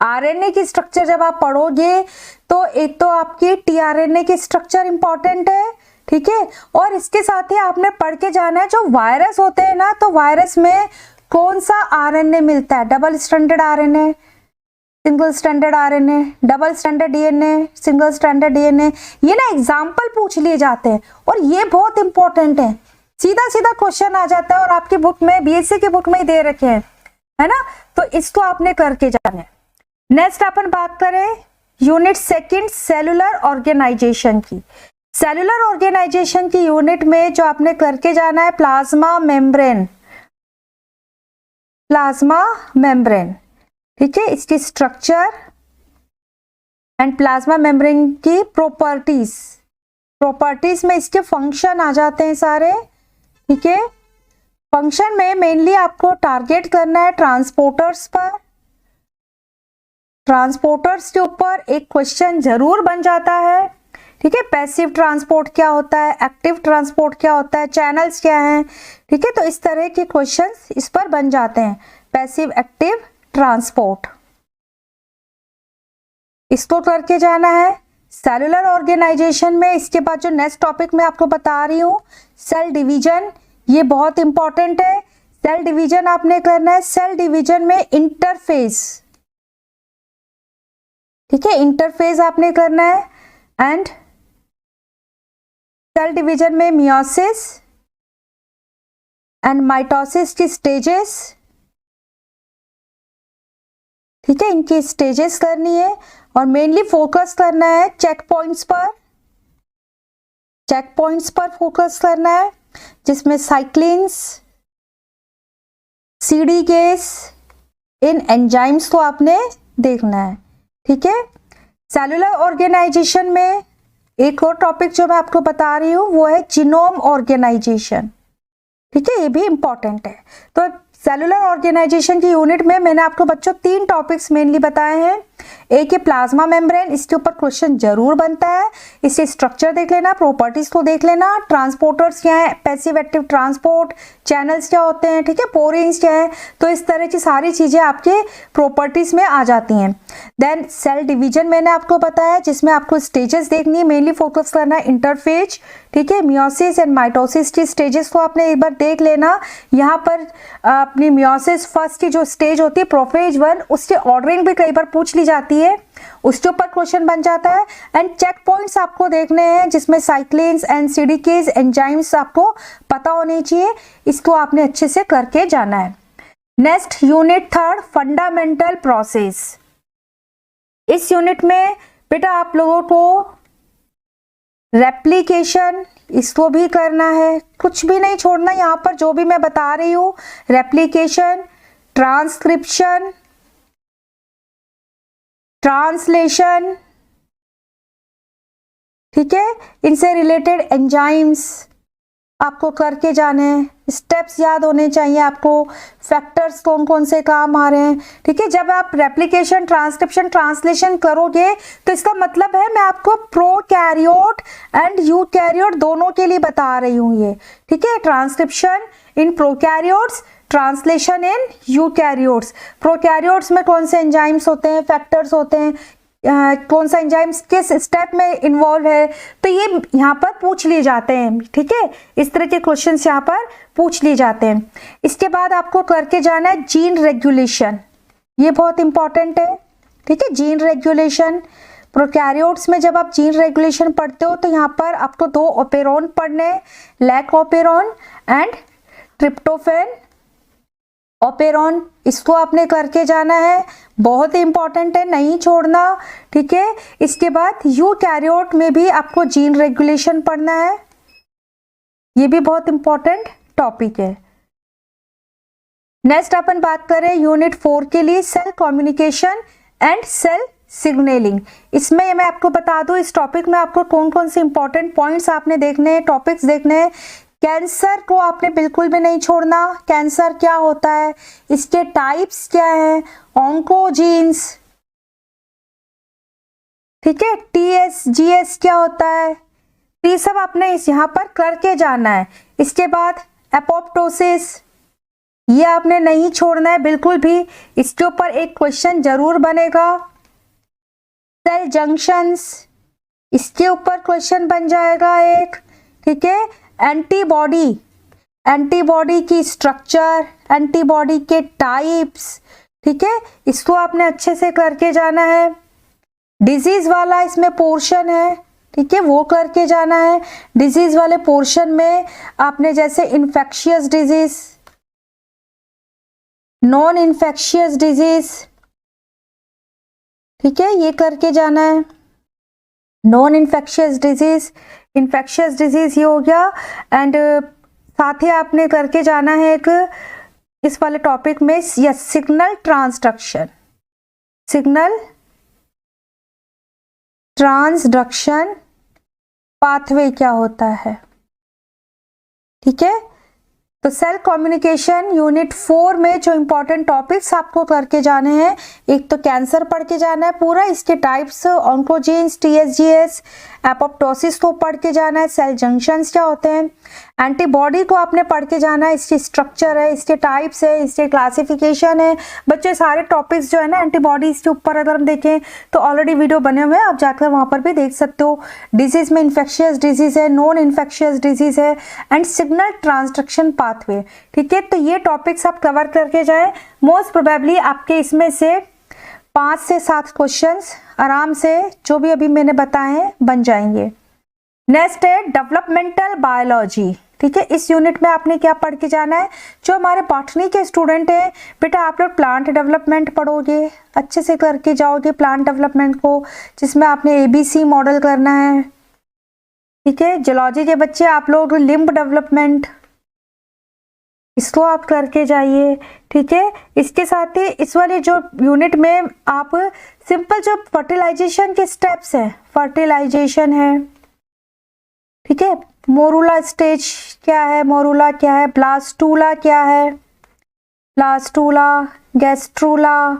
S2: आरएनए की स्ट्रक्चर जब आप पढ़ोगे तो एक तो आपकी टीआरएनए की स्ट्रक्चर इंपॉर्टेंट है, ठीक है। और इसके साथ ही आपने पढ़ के जाना है जो वायरस होते हैं ना, तो वायरस में कौन सा आरएनए मिलता है, double stranded RNA, single stranded RNA, double stranded DNA, single stranded DNA, ये ना एग्जाम्पल पूछ लिए जाते हैं और ये बहुत इंपॉर्टेंट है। सीधा सीधा क्वेश्चन आ जाता है और आपकी बुक में, बीएससी की बुक में ही दे रखे हैं, है ना। तो इसको आपने करके जाना है। नेक्स्ट अपन बात करें यूनिट सेकंड सेलुलर ऑर्गेनाइजेशन की। सेलुलर ऑर्गेनाइजेशन की यूनिट में जो आपने करके जाना है प्लाज्मा मेम्ब्रेन, ठीक है, इसकी स्ट्रक्चर एंड प्लाज्मा मेम्ब्रेन की प्रॉपर्टीज में इसके फंक्शन आ जाते हैं सारे, ठीक है। फंक्शन में मेनली आपको टारगेट करना है ट्रांसपोर्टर्स पर। ट्रांसपोर्टर्स के ऊपर एक क्वेश्चन जरूर बन जाता है, ठीक है। पैसिव ट्रांसपोर्ट क्या होता है, एक्टिव ट्रांसपोर्ट क्या होता है, चैनल्स क्या हैं, ठीक है। तो इस तरह के क्वेश्चंस इस पर बन जाते हैं, पैसिव, एक्टिव, ट्रांसपोर्ट, इसको करके जाना है। सेलुलर ऑर्गेनाइजेशन में इसके बाद जो नेक्स्ट टॉपिक मैं आपको बता रही हूँ सेल डिवीजन, ये बहुत इंपॉर्टेंट है। सेल डिवीजन आपने करना है। सेल डिवीजन में इंटरफेस, ठीक है, इंटरफेस आपने करना है। एंड सेल डिवीजन में मियोसिस एंड माइटोसिस की स्टेजेस, ठीक है, इनकी स्टेजेस करनी है और मेनली फोकस करना है चेक पॉइंट्स पर। चेक पॉइंट्स पर फोकस करना है, जिसमें साइक्लिन्स, सीडीकेस, इन एंजाइम्स को आपने देखना है। ठीक है, सेलुलर ऑर्गेनाइजेशन में एक और टॉपिक जो मैं आपको बता रही हूँ वो है जीनोम ऑर्गेनाइजेशन। ठीक है, ये भी इंपॉर्टेंट है। तो सेलुलर ऑर्गेनाइजेशन की यूनिट में मैंने आपको बच्चों 3 टॉपिक्स मेनली बताए हैं। एक है प्लाज्मा मेम्ब्रेन, इसके ऊपर क्वेश्चन जरूर बनता है, इससे स्ट्रक्चर देख लेना, प्रॉपर्टीज को देख लेना, ट्रांसपोर्टर्स क्या है, पैसिव एक्टिव ट्रांसपोर्ट, चैनल्स क्या होते हैं, ठीक है, पोरिंग्स क्या है। तो इस तरह की सारी चीजें आपके प्रॉपर्टीज में आ जाती हैं। देन सेल डिवीजन मैंने आपको बताया, जिसमें आपको स्टेजेस देखनी है, मेनली फोकस करना है इंटरफेज। ठीक है, मियोसिस एंड माइटोसिस की स्टेजेस को आपने एक बार देख लेना। यहाँ पर अपनी मियोसिस फर्स्ट की जो स्टेज होती है प्रोफेज 1, उसकी ऑर्डरिंग भी कई बार पूछ ली जाती है, उसके ऊपर क्वेश्चन बन जाता है। एंड चेक पॉइंट्स आपको देखने हैं, जिसमें साइक्लिन्स एंड सीडीकेस एंजाइम्स आपको पता होने चाहिए, इसको आपने अच्छे से करके जाना है। Next unit 3 fundamental process. इस यूनिट में बेटा आप लोगों को रेप्लिकेशन इसको भी करना है, कुछ भी नहीं छोड़ना यहाँ पर, जो भी मैं बता रही हूँ, रेप्लिकेशन, ट्रांसक्रिप्शन, ट्रांसलेशन, ठीक है, इनसे रिलेटेड एंजाइम्स आपको करके जाने हैं। स्टेप्स याद होने चाहिए आपको, फैक्टर्स कौन कौन से काम आ रहे हैं। ठीक है, जब आप रेप्लिकेशन, ट्रांसक्रिप्शन, ट्रांसलेशन करोगे तो इसका मतलब है मैं आपको प्रोकैरियोट एंड यूकैरियोट दोनों के लिए बता रही हूँ ये। ठीक है, transcription in prokaryotes, translation in eukaryotes. Prokaryotes में कौन से एंजाइम्स होते हैं, फैक्टर्स होते हैं, कौन सा एंजाइम्स किस स्टेप में इन्वॉल्व है, तो ये यहाँ पर पूछ लिए जाते हैं। ठीक है, इस तरह के क्वेश्चंस यहाँ पर पूछ लिए जाते हैं। इसके बाद आपको करके जाना है जीन रेगुलेशन, ये बहुत इंपॉर्टेंट है। ठीक है, जीन रेगुलेशन प्रोकैरियोट्स में जब आप जीन रेगुलेशन पढ़ते हो तो यहाँ पर आपको 2 ओपेरॉन पढ़ने, lac operon and tryptophan operon, इसको आपने करके जाना है, बहुत ही इंपॉर्टेंट है, नहीं छोड़ना। ठीक है, इसके बाद यूकैरियोट में भी आपको जीन रेगुलेशन पढ़ना है, ये भी बहुत इंपॉर्टेंट टॉपिक है। नेक्स्ट अपन बात करें यूनिट 4 के लिए, cell communication and cell signalling. इसमें मैं आपको बता दूं, इस टॉपिक में आपको कौन कौन से इंपॉर्टेंट पॉइंट्स आपने देखने हैं, टॉपिक्स देखने हैं। कैंसर को आपने बिल्कुल भी नहीं छोड़ना, कैंसर क्या होता है, इसके टाइप्स क्या हैं, ऑन्कोजीन्स, ठीक है, TSGS क्या होता है, ये सब आपने इस यहाँ पर करके जाना है। इसके बाद एपोप्टोसिस, ये आपने नहीं छोड़ना है बिल्कुल भी, इसके ऊपर एक क्वेश्चन जरूर बनेगा। सेल जंक्शंस, इसके ऊपर क्वेश्चन बन जाएगा एक। ठीक है, एंटीबॉडी, एंटीबॉडी की स्ट्रक्चर, एंटीबॉडी के टाइप्स, ठीक है, इसको आपने अच्छे से करके जाना है। डिजीज वाला इसमें पोर्शन है, ठीक है, वो करके जाना है। डिजीज वाले पोर्शन में आपने जैसे infectious disease, non infectious disease, ठीक है, ये करके जाना है। Non infectious disease, infectious disease ये हो गया। एंड साथ ही आपने करके जाना है एक इस वाले टॉपिक में, yes, signal transduction, signal transduction pathway क्या होता है। ठीक है, तो सेल कम्युनिकेशन यूनिट 4 में जो इंपॉर्टेंट टॉपिक्स आपको करके जाने हैं, एक तो कैंसर पढ़ के जाना है पूरा, इसके टाइप्स, ऑन्कोजीन्स, TSGS, एपोप्टोसिस को पढ़ के जाना है, सेल जंक्शंस क्या होते हैं, एंटीबॉडी को आपने पढ़ के जाना है, इसकी स्ट्रक्चर है, इसके टाइप्स है, इसके क्लासिफिकेशन है। बच्चे सारे टॉपिक्स जो है ना एंटीबॉडीज के ऊपर अगर हम देखें तो ऑलरेडी वीडियो बने हुए हैं, आप जाकर वहां पर भी देख सकते हो। डिजीज में इन्फेक्शियस डिजीज है, नॉन इन्फेक्शियस डिजीज है, एंड सिग्नल ट्रांसडक्शन पाथवे। ठीक है, तो ये टॉपिक्स आप कवर करके जाए, मोस्ट प्रोबेबली आपके इसमें से 5 से 7 क्वेश्चंस आराम से जो भी अभी मैंने बताए हैं बन जाएंगे। नेक्स्ट है डेवलपमेंटल बायोलॉजी। ठीक है, इस यूनिट में आपने क्या पढ़ के जाना है, जो हमारे बॉटनी के स्टूडेंट हैं बेटा आप लोग प्लांट डेवलपमेंट पढ़ोगे, अच्छे से करके जाओगे प्लांट डेवलपमेंट को, जिसमें आपने ABC मॉडल करना है, ठीक है। जूलॉजी के बच्चे आप लोग लिम्ब डेवलपमेंट, इसको आप करके जाइए। ठीक है। इसके साथ ही इस वाले जो यूनिट में आप सिंपल जो फर्टिलाइजेशन के स्टेप्स हैं, फर्टिलाइजेशन है, ठीक है, मोरूला स्टेज क्या है, मोरूला क्या है, ब्लास्टूला क्या है, ब्लास्टूला, गैस्ट्रूला,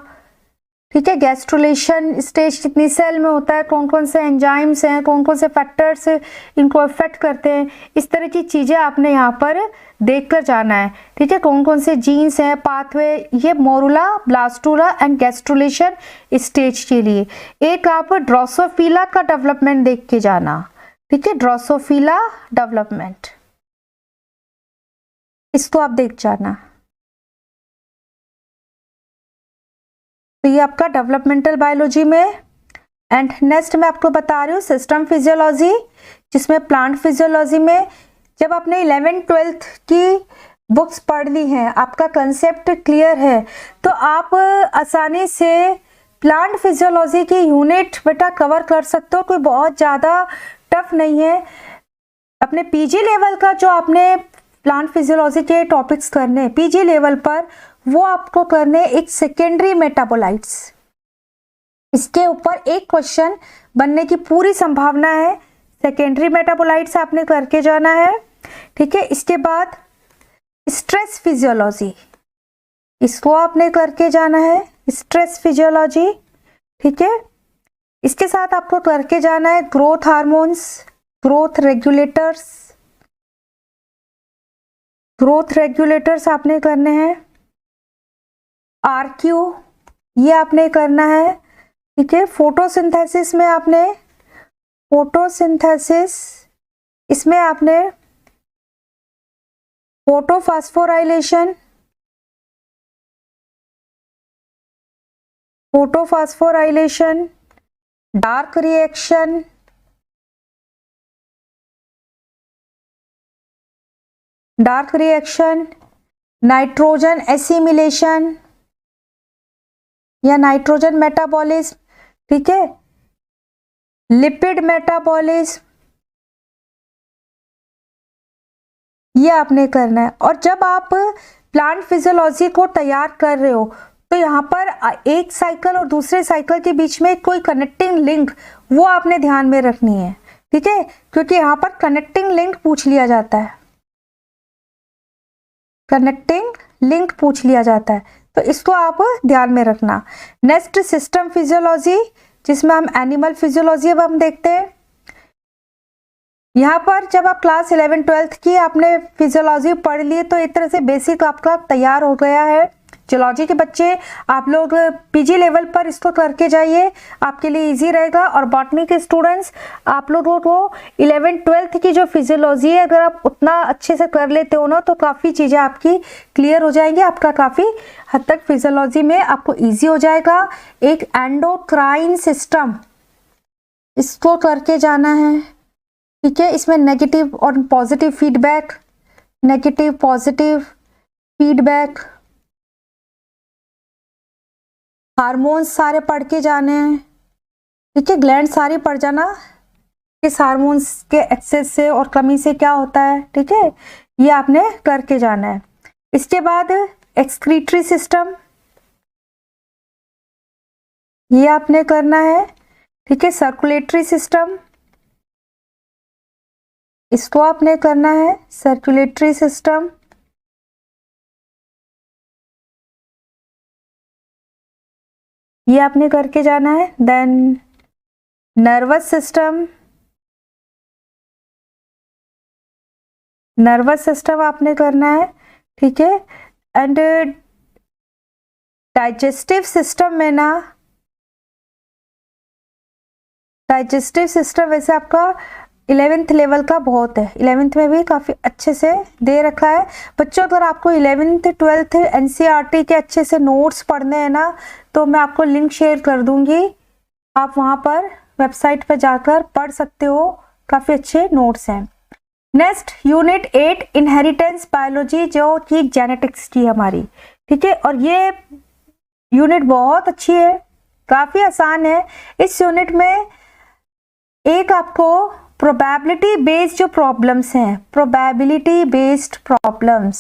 S2: ठीक है, गैस्ट्रुलेशन स्टेज कितनी सेल में होता है, कौन कौन से एंजाइम्स हैं, कौन कौन से फैक्टर्स इनको अफेक्ट करते हैं, इस तरह की चीज़ें आपने यहाँ पर देख कर जाना है। ठीक है। कौन कौन से जीन्स हैं, पाथवे, ये morula, blastula and gastrulation stage के लिए। एक आप ड्रोसोफिला का डेवलपमेंट देख के जाना। ठीक है, ड्रोसोफिला डेवलपमेंट, इसको आप देख जाना। तो ये आपका डेवलपमेंटल बायोलॉजी में। एंड नेक्स्ट मैं आपको बता रही हूँ सिस्टम फिजियोलॉजी, जिसमें प्लांट फिजियोलॉजी में जब आपने 11th-12th की बुक्स पढ़ ली हैं, आपका कंसेप्ट क्लियर है, तो आप आसानी से प्लांट फिजियोलॉजी की यूनिट बेटा कवर कर सकते हो। कोई बहुत ज़्यादा टफ नहीं है। अपने पीजी लेवल का जो आपने प्लांट फिजियोलॉजी के टॉपिक्स करने पीजी लेवल पर, वो आपको करने एक सेकेंडरी मेटाबोलाइट्स, इसके ऊपर एक क्वेश्चन बनने की पूरी संभावना है। सेकेंडरी मेटाबोलाइट्स आपने करके जाना है। ठीक है। इसके बाद स्ट्रेस फिजियोलॉजी, इसको आपने करके जाना है, स्ट्रेस फिजियोलॉजी। ठीक है। इसके साथ आपको करके जाना है growth hormones, growth regulators, growth regulators आपने करने हैं। आरक्यू, ये आपने करना है। ठीक है। फोटोसिंथेसिस में आपने, फोटोसिंथेसिस, इसमें आपने photophosphorylation, photophosphorylation, dark reaction, dark reaction, nitrogen assimilation या नाइट्रोजन मेटाबॉलिज्म। ठीक है। लिपिड मेटाबॉलिज्म, ये आपने करना है। और जब आप प्लांट फिजियोलॉजी को तैयार कर रहे हो, तो यहाँ पर एक साइकिल और दूसरे साइकिल के बीच में कोई कनेक्टिंग लिंक, वो आपने ध्यान में रखनी है। ठीक है। क्योंकि यहाँ पर कनेक्टिंग लिंक पूछ लिया जाता है, कनेक्टिंग लिंक पूछ लिया जाता है, तो इसको आप ध्यान में रखना। नेक्स्ट सिस्टम फिजियोलॉजी, जिसमें हम एनिमल फिजियोलॉजी अब हम देखते हैं। यहाँ पर जब आप क्लास 11th-12th की आपने फिजियोलॉजी पढ़ ली, तो एक तरह से बेसिक आपका तैयार हो गया है। जूलॉजी के बच्चे आप लोग पीजी लेवल पर इसको करके जाइए, आपके लिए इजी रहेगा। और बॉटनी के स्टूडेंट्स, आप लोगों को 11th-12th की जो फिजियोलॉजी है, अगर आप उतना अच्छे से कर लेते हो ना, तो काफ़ी चीज़ें आपकी क्लियर हो जाएंगी। आपका काफ़ी हद तक फिजियोलॉजी में आपको ईजी हो जाएगा। एक एंडोक्राइन सिस्टम, इसको करके जाना है। ठीक है। इसमें नेगेटिव और positive feedback, negative positive feedback, hormones सारे पढ़ के जाने हैं। ठीक है। ग्लैंड सारी पढ़ जाना, किस हार्मोन्स के एक्सेस से और कमी से क्या होता है। ठीक है। ये आपने करके जाना है। इसके बाद एक्सक्रीटरी सिस्टम, ये आपने करना है। ठीक है। सर्कुलेटरी सिस्टम, इसको आपने करना है, सर्कुलेटरी सिस्टम। ये आपने करके जाना है। Then nervous system, nervous system आपने करना है। ठीक है। एंड डाइजेस्टिव सिस्टम में ना, डाइजेस्टिव सिस्टम वैसे आपका 11th लेवल का बहुत है, 11th में भी काफ़ी अच्छे से दे रखा है। बच्चों, अगर आपको 11th-12th एनसीईआरटी के अच्छे से नोट्स पढ़ने हैं ना, तो मैं आपको लिंक शेयर कर दूंगी, आप वहाँ पर वेबसाइट पर जाकर पढ़ सकते हो, काफ़ी अच्छे नोट्स हैं। नेक्स्ट यूनिट 8 इनहेरिटेंस बायोलॉजी, जो कि जेनेटिक्स की हमारी। ठीक है। और ये यूनिट बहुत अच्छी है, काफ़ी आसान है। इस यूनिट में एक आपको प्रोबेबिलिटी बेस्ड जो प्रॉब्लम्स हैं, प्रोबेबिलिटी बेस्ड प्रॉब्लम्स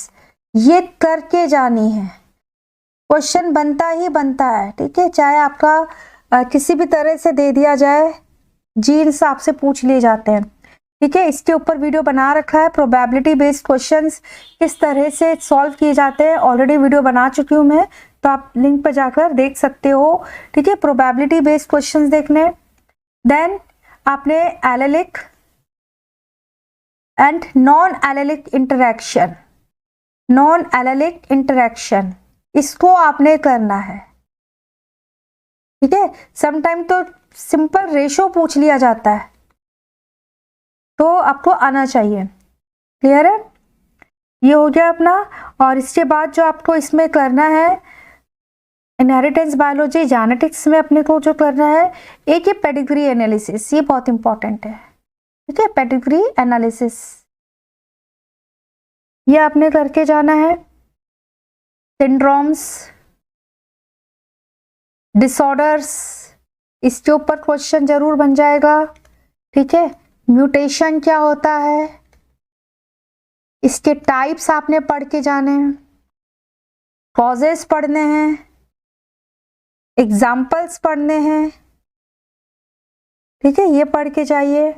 S2: ये करके जानी है। क्वेश्चन बनता ही बनता है, ठीक है, चाहे आपका किसी भी तरह से दे दिया जाए, जीन्स आपसे पूछ लिए जाते हैं, ठीक है। इसके ऊपर वीडियो बना रखा है, प्रोबेबिलिटी बेस्ड क्वेश्चंस किस तरह से सॉल्व किए जाते हैं, ऑलरेडी वीडियो बना चुकी हूँ मैं, तो आप लिंक पर जाकर देख सकते हो, ठीक है। प्रोबेबिलिटी बेस्ड क्वेश्चंस देखने, देन आपने allylic and non allylic interaction, non allylic interaction इसको आपने करना है, ठीक है। समटाइम तो सिंपल रेशो पूछ लिया जाता है, तो आपको आना चाहिए, क्लियर है। ये हो गया अपना। और इसके बाद जो आपको इसमें करना है, इनहेरिटेंस बायोलॉजी जेनेटिक्स में अपने को जो करना है, एक ये पेडिग्री एनालिसिस, ये बहुत इंपॉर्टेंट है, ठीक है। पेडिग्री एनालिसिस ये आपने करके जाना है। सिंड्रोम्स, डिसऑर्डर्स, इसके ऊपर क्वेश्चन जरूर बन जाएगा, ठीक है। म्यूटेशन क्या होता है, इसके टाइप्स आपने पढ़ के जाने हैं, कॉजेस पढ़ने हैं, एग्जाम्पल्स पढ़ने हैं, ठीक है, ये पढ़ के जाइए।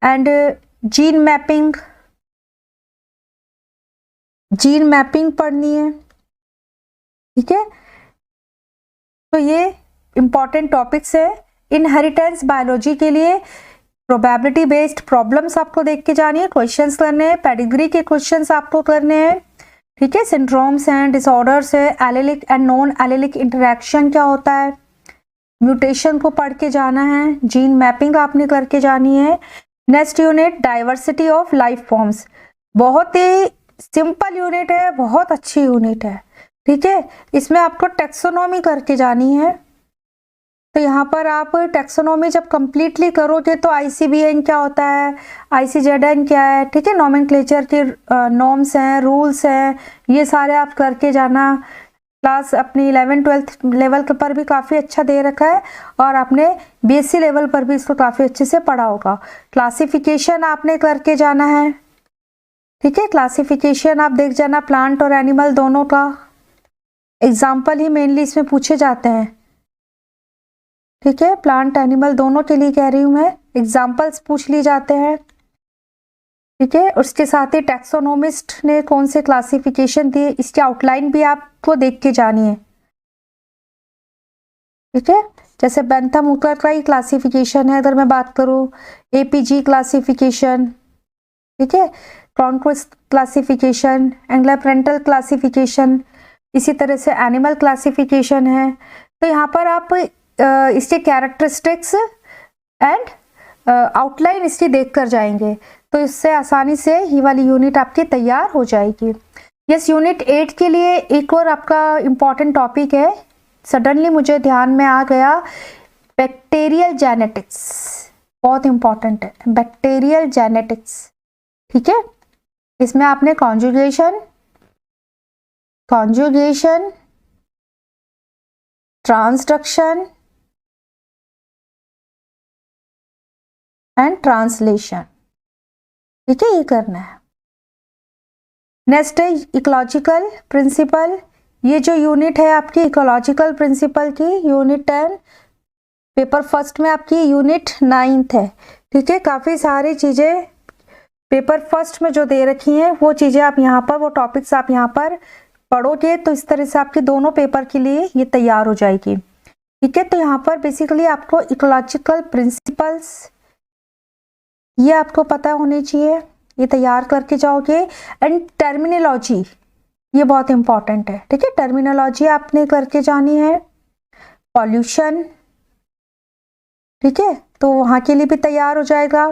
S2: And gene mapping, gene mapping पढ़नी है, ठीक है। तो ये इंपॉर्टेंट टॉपिक्स है इनहेरिटेंस बायोलॉजी के लिए। प्रोबेबिलिटी बेस्ड प्रॉब्लम्स आपको देख के जानी है, क्वेश्चंस करने हैं, पेडिग्री के क्वेश्चंस आपको करने हैं, ठीक है। सिंड्रोम्स हैं, डिसऑर्डर्स है, allylic and non allylic interaction क्या होता है, म्यूटेशन को पढ़ के जाना है, जीन मैपिंग आपने करके जानी है। Next unit diversity of life forms, बहुत ही सिंपल यूनिट है, बहुत अच्छी यूनिट है, ठीक है। इसमें आपको टेक्सोनॉमी करके जानी है, तो यहाँ पर आप टेक्सोनॉमी जब कंप्लीटली करोगे तो ICBN क्या होता है, ICZN क्या है, ठीक है, नॉमेनक्लेचर के नॉर्म्स हैं, रूल्स हैं, ये सारे आप करके जाना। क्लास अपनी 11-12 लेवल पर भी काफ़ी अच्छा दे रखा है, और आपने BSc लेवल पर भी इसको काफ़ी अच्छे से पढ़ा होगा। क्लासिफिकेशन आपने करके जाना है, ठीक है, क्लासिफिकेशन आप देख जाना, प्लांट और एनिमल दोनों का। एग्जाम्पल ही मेनली इसमें पूछे जाते हैं, ठीक है, प्लांट एनिमल दोनों के लिए कह रही हूँ मैं, एग्जाम्पल्स पूछ लिए जाते हैं, ठीक है। उसके साथ ही टैक्सोनोमिस्ट ने कौन से क्लासिफिकेशन दिए, इसकी आउटलाइन भी आपको देख के जानी है, ठीक है। जैसे बेंथम हुकर का ही क्लासिफिकेशन है, अगर मैं बात करूँ, APG क्लासिफिकेशन, ठीक है, क्रॉनक्विस्ट क्लासिफिकेशन, एंगलर प्रेंटल क्लासिफिकेशन, इसी तरह से एनिमल क्लासिफिकेशन है। तो यहाँ पर आप इसके कैरेक्टरिस्टिक्स एंड आउटलाइन इसकी देख कर जाएंगे, तो इससे आसानी से ये वाली यूनिट आपकी तैयार हो जाएगी। यस, यूनिट 8 के लिए एक और आपका इम्पॉर्टेंट टॉपिक है, सडनली मुझे ध्यान में आ गया, बैक्टीरियल जेनेटिक्स, बहुत इंपॉर्टेंट है बैक्टीरियल जेनेटिक्स, ठीक है। इसमें आपने कॉन्जुगेशन, ट्रांसडक्शन एंड ट्रांसलेशन, ठीक है, ये करना है। नेक्स्ट है इकोलॉजिकल प्रिंसिपल, ये जो यूनिट है आपकी इकोलॉजिकल प्रिंसिपल की, यूनिट 10, पेपर फर्स्ट में आपकी यूनिट 9 है, ठीक है। काफ़ी सारी चीज़ें पेपर फर्स्ट में जो दे रखी हैं वो चीज़ें आप यहाँ पर, वो टॉपिक्स आप यहाँ पर पढ़ोगे, तो इस तरह से आपके दोनों पेपर के लिए ये तैयार हो जाएगी, ठीक है। तो यहाँ पर बेसिकली आपको इकोलॉजिकल प्रिंसिपल्स ये आपको पता होनी चाहिए, ये तैयार करके जाओगे। एंड टर्मिनोलॉजी ये बहुत इंपॉर्टेंट है, ठीक है, टर्मिनोलॉजी आपने करके जानी है। पॉल्यूशन, ठीक है, तो वहाँ के लिए भी तैयार हो जाएगा।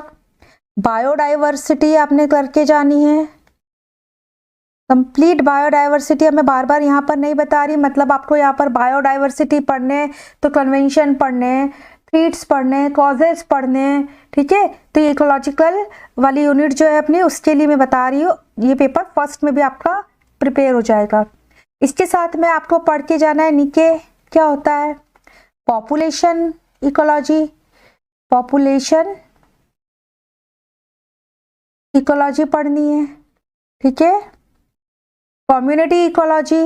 S2: बायोडाइवर्सिटी आपने करके जानी है, कंप्लीट बायोडाइवर्सिटी। अब मैं बार बार यहाँ पर नहीं बता रही, मतलब आपको यहाँ पर बायोडाइवर्सिटी पढ़ने तो कन्वेंशन पढ़ने, थ्रीट्स पढ़ने, कॉजेस पढ़ने, ठीक है। तो ये इकोलॉजिकल वाली यूनिट जो है अपनी, उसके लिए मैं बता रही हूँ, ये पेपर फर्स्ट में भी आपका प्रिपेयर हो जाएगा। इसके साथ में आपको पढ़ के जाना है निके क्या होता है, पॉपुलेशन इकोलॉजी, पॉपुलेशन इकोलॉजी पढ़नी है, ठीक है। कम्युनिटी इकोलॉजी,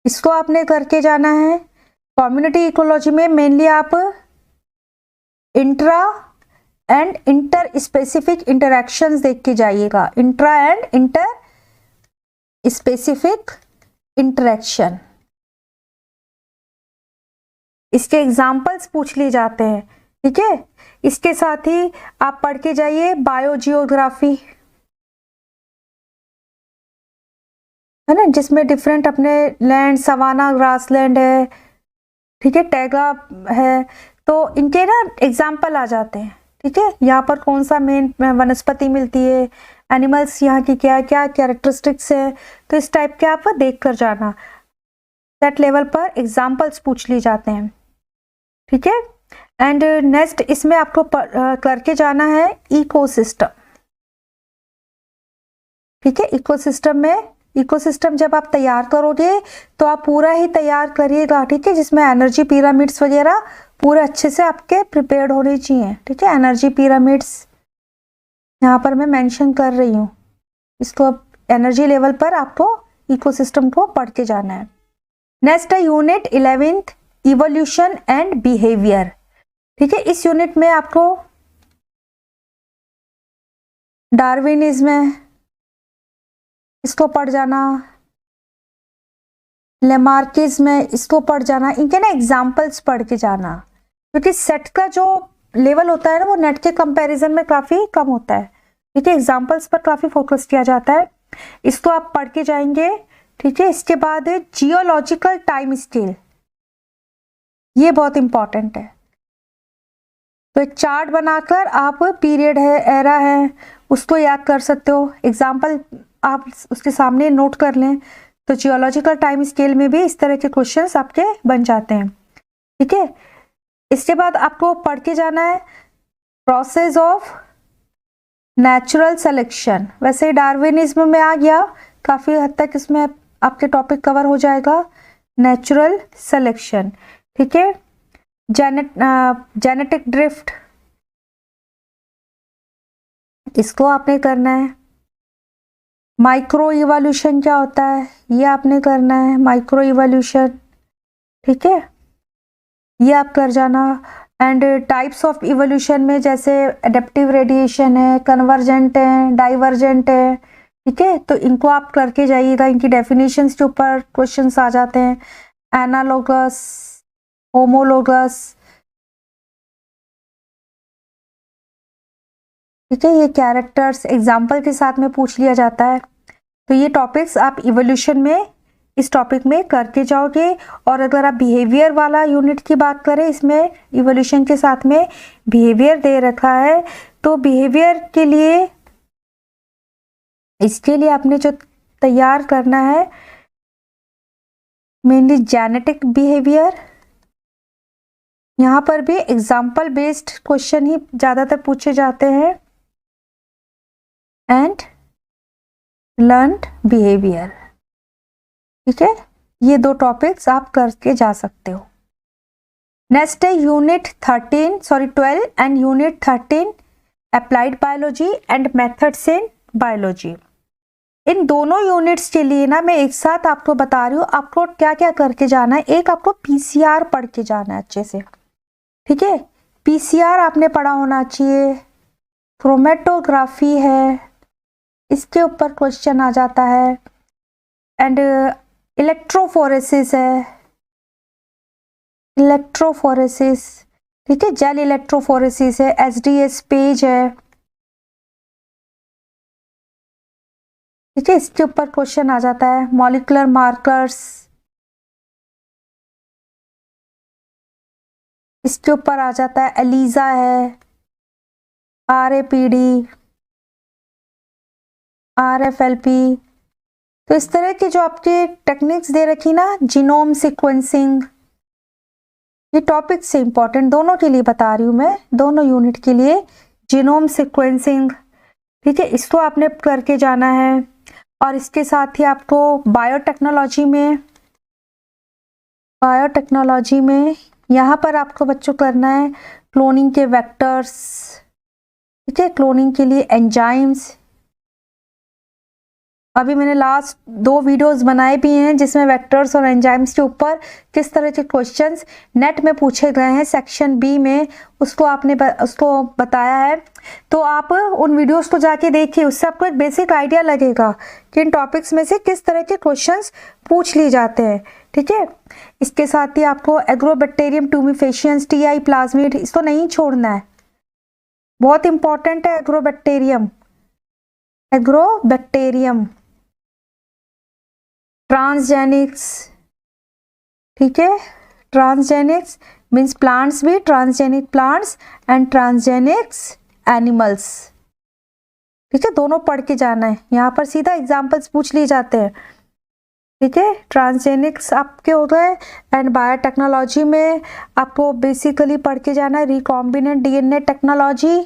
S2: इसको आपने करके जाना है। कम्युनिटी इकोलॉजी में मेनली आप intra and inter specific interactions देख के जाइएगा। Intra and inter specific interaction, इसके एग्जाम्पल्स पूछ लिए जाते हैं, ठीक है। इसके साथ ही आप पढ़ के जाइए बायोजियोग्राफी, है ना, जिसमें डिफरेंट अपने लैंड, सवाना, ग्रासलैंड है, ठीक है, टैगा है, तो इनके ना एग्जाम्पल आ जाते हैं, ठीक है। यहाँ पर कौन सा मेन वनस्पति मिलती है, एनिमल्स यहाँ की क्या क्या कैरेक्टरिस्टिक्स है, तो इस टाइप के आप देख कर जाना। सेट लेवल पर एग्जाम्पल्स पूछ लिए जाते हैं, ठीक है। एंड नेक्स्ट इसमें आपको करके जाना है इकोसिस्टम, ठीक है। इकोसिस्टम में, इकोसिस्टम जब आप तैयार करोगे तो आप पूरा ही तैयार करिएगा, ठीक है, जिसमें एनर्जी पिरामिड्स वगैरह पूरे अच्छे से आपके प्रिपेयर्ड होने चाहिए, ठीक है। एनर्जी पिरामिड्स यहाँ पर मैं मेंशन कर रही हूँ, इसको अब एनर्जी लेवल पर आपको इकोसिस्टम को पढ़ के जाना है। नेक्स्ट है unit 11th evolution and behaviour, ठीक है। इस यूनिट में आपको डार्विनिज्म है, इसको पढ़ जाना, लेमार्किज्म है, इसको पढ़ जाना। इनके ना एग्जाम्पल्स पढ़ के जाना, क्योंकि सेट का जो लेवल होता है ना वो नेट के कंपैरिजन में काफ़ी कम होता है, ठीक है। एग्जाम्पल्स पर काफ़ी फोकस किया जाता है, इसको आप पढ़ के जाएंगे, ठीक है। इसके बाद है जियोलॉजिकल टाइम स्केल, ये बहुत इंपॉर्टेंट है। तो एक चार्ट बनाकर आप पीरियड है, एरा है, उसको याद कर सकते हो। एग्जाम्पल आप उसके सामने नोट कर लें, तो जियोलॉजिकल टाइम स्केल में भी इस तरह के क्वेश्चंस आपके बन जाते हैं, ठीक है। इसके बाद आपको पढ़ के जाना है प्रोसेस ऑफ नेचुरल सिलेक्शन। वैसे डार्विनिज्म में आ गया, काफ़ी हद तक इसमें आपके टॉपिक कवर हो जाएगा। नेचुरल सिलेक्शन, ठीक है। जेनेटिक ड्रिफ्ट, इसको आपने करना है। माइक्रो इवोल्यूशन क्या होता है, ये आपने करना है, माइक्रो इवोल्यूशन, ठीक है, ये आप कर जाना। एंड टाइप्स ऑफ इवोल्यूशन में जैसे एडेप्टिव रेडिएशन है, कन्वर्जेंट है, डाइवर्जेंट है, ठीक है, तो इनको आप करके जाइएगा। इनकी डेफिनेशंस के ऊपर क्वेश्चंस आ जाते हैं। एनालोगस, होमोलोगस, ठीक है, ये कैरेक्टर्स एग्जाम्पल के साथ में पूछ लिया जाता है। तो ये टॉपिक्स आप इवोल्यूशन में इस टॉपिक में करके जाओगे। और अगर आप बिहेवियर वाला यूनिट की बात करें, इसमें इवोल्यूशन के साथ में बिहेवियर दे रखा है, तो बिहेवियर के लिए, इसके लिए आपने जो तैयार करना है मेनली जेनेटिक बिहेवियर। यहाँ पर भी एग्जाम्पल बेस्ड क्वेश्चन ही ज़्यादातर पूछे जाते हैं। एंड लर्न्ड बिहेवियर, ठीक है, ये दो टॉपिक्स आप करके जा सकते हो। नेक्स्ट है unit 12 and unit 13 applied biology and methods in biology. इन दोनों यूनिट्स के लिए ना मैं एक साथ आपको बता रही हूँ आपको क्या क्या करके जाना है। एक आपको पीसीआर पढ़ के जाना है अच्छे से, ठीक है, पीसीआर आपने पढ़ा होना चाहिए। क्रोमेटोग्राफी है, इसके ऊपर क्वेश्चन आ जाता है। एंड इलेक्ट्रोफोरेसिस है, इलेक्ट्रोफोरेसिस, ठीक है, जेल इलेक्ट्रोफोरेसिस है। एचडीएस पेज है, ठीक है, इसके ऊपर क्वेश्चन आ जाता है। मॉलिक्यूलर मार्कर्स, इसके ऊपर आ जाता है। एलिजा है, आरएपीडी, आरएफएलपी, तो इस तरह की जो आपके टेक्निक्स दे रखी ना, जीनोम सीक्वेंसिंग, ये टॉपिक से इंपॉर्टेंट दोनों के लिए बता रही हूँ मैं, दोनों यूनिट के लिए। जीनोम सीक्वेंसिंग, ठीक है, इसको आपने करके जाना है। और इसके साथ ही आपको बायोटेक्नोलॉजी में यहाँ पर आपको बच्चों करना है क्लोनिंग के वेक्टर्स, ठीक है, क्लोनिंग के लिए एंजाइम्स। अभी मैंने लास्ट 2 वीडियोस बनाए भी हैं जिसमें वेक्टर्स और एंजाइम्स के ऊपर किस तरह के क्वेश्चंस नेट में पूछे गए हैं सेक्शन बी में, उसको बताया है। तो आप उन वीडियोस को जाके देखिए, उससे आपको एक बेसिक आइडिया लगेगा कि इन टॉपिक्स में से किस तरह के क्वेश्चंस पूछ लिए जाते हैं। ठीक है, इसके साथ ही आपको एग्रोबैक्टीरियम ट्यूमिफेशियंस, टीआई प्लाज्मिड, इसको नहीं छोड़ना है, बहुत इंपॉर्टेंट है एग्रोबैक्टीरियम। ट्रांसजेनिक्स, ठीक है, ट्रांसजेनिक्स मीन्स प्लांट्स भी, transgenic plants and transgenics animals. ठीक है, दोनों पढ़ के जाना है, यहाँ पर सीधा एग्जाम्पल्स पूछ लिए जाते हैं। ठीक है, ट्रांसजेनिक्स आपके हो गए। एंड बायोटेक्नोलॉजी में आपको बेसिकली पढ़ के जाना है रिकॉम्बिनेंट डीएनए टेक्नोलॉजी।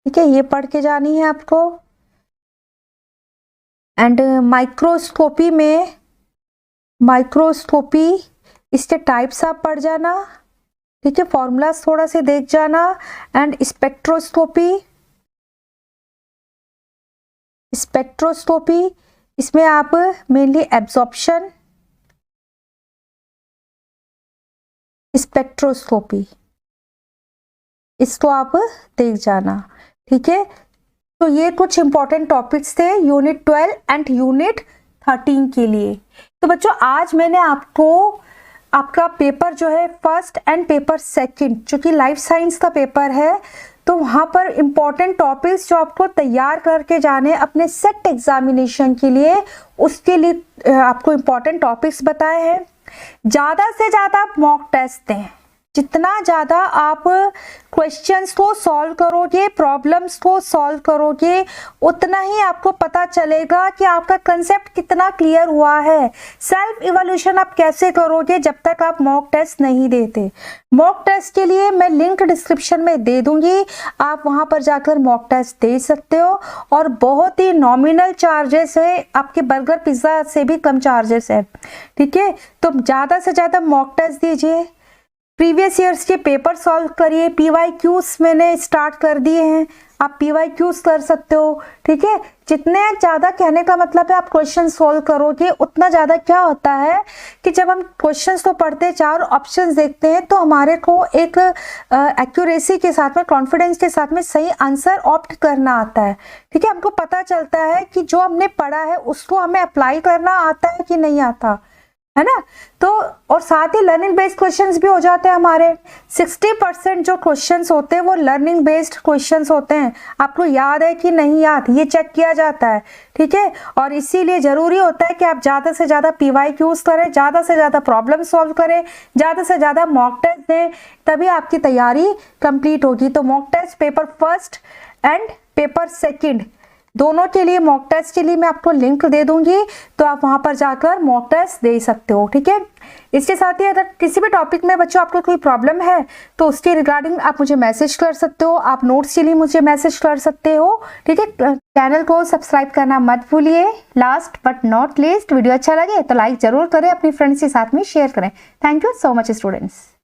S2: ठीक है, ये पढ़ के जानी है आपको। एंड माइक्रोस्कोपी इसके टाइप्स आप पढ़ जाना। ठीक है, फॉर्मूलाज थोड़ा से देख जाना। एंड स्पेक्ट्रोस्कोपी इसमें आप मेनली एब्जॉर्प्शन, स्पेक्ट्रोस्कोपी इसको आप देख जाना। ठीक है, तो ये कुछ इंपॉर्टेंट टॉपिक्स थे यूनिट 12 एंड यूनिट 13 के लिए। तो बच्चों आज मैंने आपको आपका पेपर जो है फर्स्ट एंड पेपर सेकंड, जो कि लाइफ साइंस का पेपर है, तो वहाँ पर इंपॉर्टेंट टॉपिक्स जो आपको तैयार करके जाने अपने सेट एग्जामिनेशन के लिए, उसके लिए आपको इंपॉर्टेंट टॉपिक्स बताए हैं। ज़्यादा से ज़्यादा मॉक टेस्ट दें, जितना ज़्यादा आप क्वेश्चंस को सॉल्व करोगे, प्रॉब्लम्स को सॉल्व करोगे, उतना ही आपको पता चलेगा कि आपका कंसेप्ट कितना क्लियर हुआ है। सेल्फ इवोल्यूशन आप कैसे करोगे जब तक आप मॉक टेस्ट नहीं देते। मॉक टेस्ट के लिए मैं लिंक डिस्क्रिप्शन में दे दूंगी, आप वहां पर जाकर मॉक टेस्ट दे सकते हो और बहुत ही नॉमिनल चार्जेस है, आपके बर्गर पिज्ज़ा से भी कम चार्जेस है। ठीक है, तो ज़्यादा से ज़्यादा मॉक टेस्ट दीजिए, प्रीवियस ईयर्स के पेपर सॉल्व करिए। PYQs मैंने स्टार्ट कर दिए हैं, आप PYQs कर सकते हो। ठीक है, जितने ज़्यादा, कहने का मतलब है आप क्वेश्चन सॉल्व करोगे उतना ज़्यादा क्या होता है कि जब हम क्वेश्चंस को पढ़ते हैं, 4 ऑप्शंस देखते हैं, तो हमारे को एक एक्यूरेसी के साथ में, कॉन्फिडेंस के साथ में सही आंसर ऑप्ट करना आता है। ठीक है, हमको पता चलता है कि जो हमने पढ़ा है उसको हमें अप्लाई करना आता है कि नहीं आता है ना। तो और साथ ही लर्निंग बेस्ड क्वेश्चंस भी हो जाते हैं हमारे। 60% जो क्वेश्चंस होते हैं वो लर्निंग बेस्ड क्वेश्चंस होते हैं। आपको याद है कि नहीं याद, ये चेक किया जाता है। ठीक है, और इसीलिए जरूरी होता है कि आप ज़्यादा से ज़्यादा PYQs करें, ज़्यादा से ज़्यादा प्रॉब्लम सॉल्व करें, ज़्यादा से ज़्यादा मॉक टेस्ट दें, तभी आपकी तैयारी कंप्लीट होगी। तो mock test paper first and paper second दोनों के लिए, मॉक टेस्ट के लिए मैं आपको लिंक दे दूंगी, तो आप वहां पर जाकर मॉक टेस्ट दे सकते हो। ठीक है, इसके साथ ही अगर किसी भी टॉपिक में बच्चों आपको कोई प्रॉब्लम है तो उसके रिगार्डिंग आप मुझे मैसेज कर सकते हो, आप नोट्स के लिए मुझे मैसेज कर सकते हो। ठीक है, चैनल को सब्सक्राइब करना मत भूलिए। Last but not least, video अच्छा लगे तो लाइक जरूर करें, अपनी फ्रेंड्स के साथ में शेयर करें। Thank you so much students.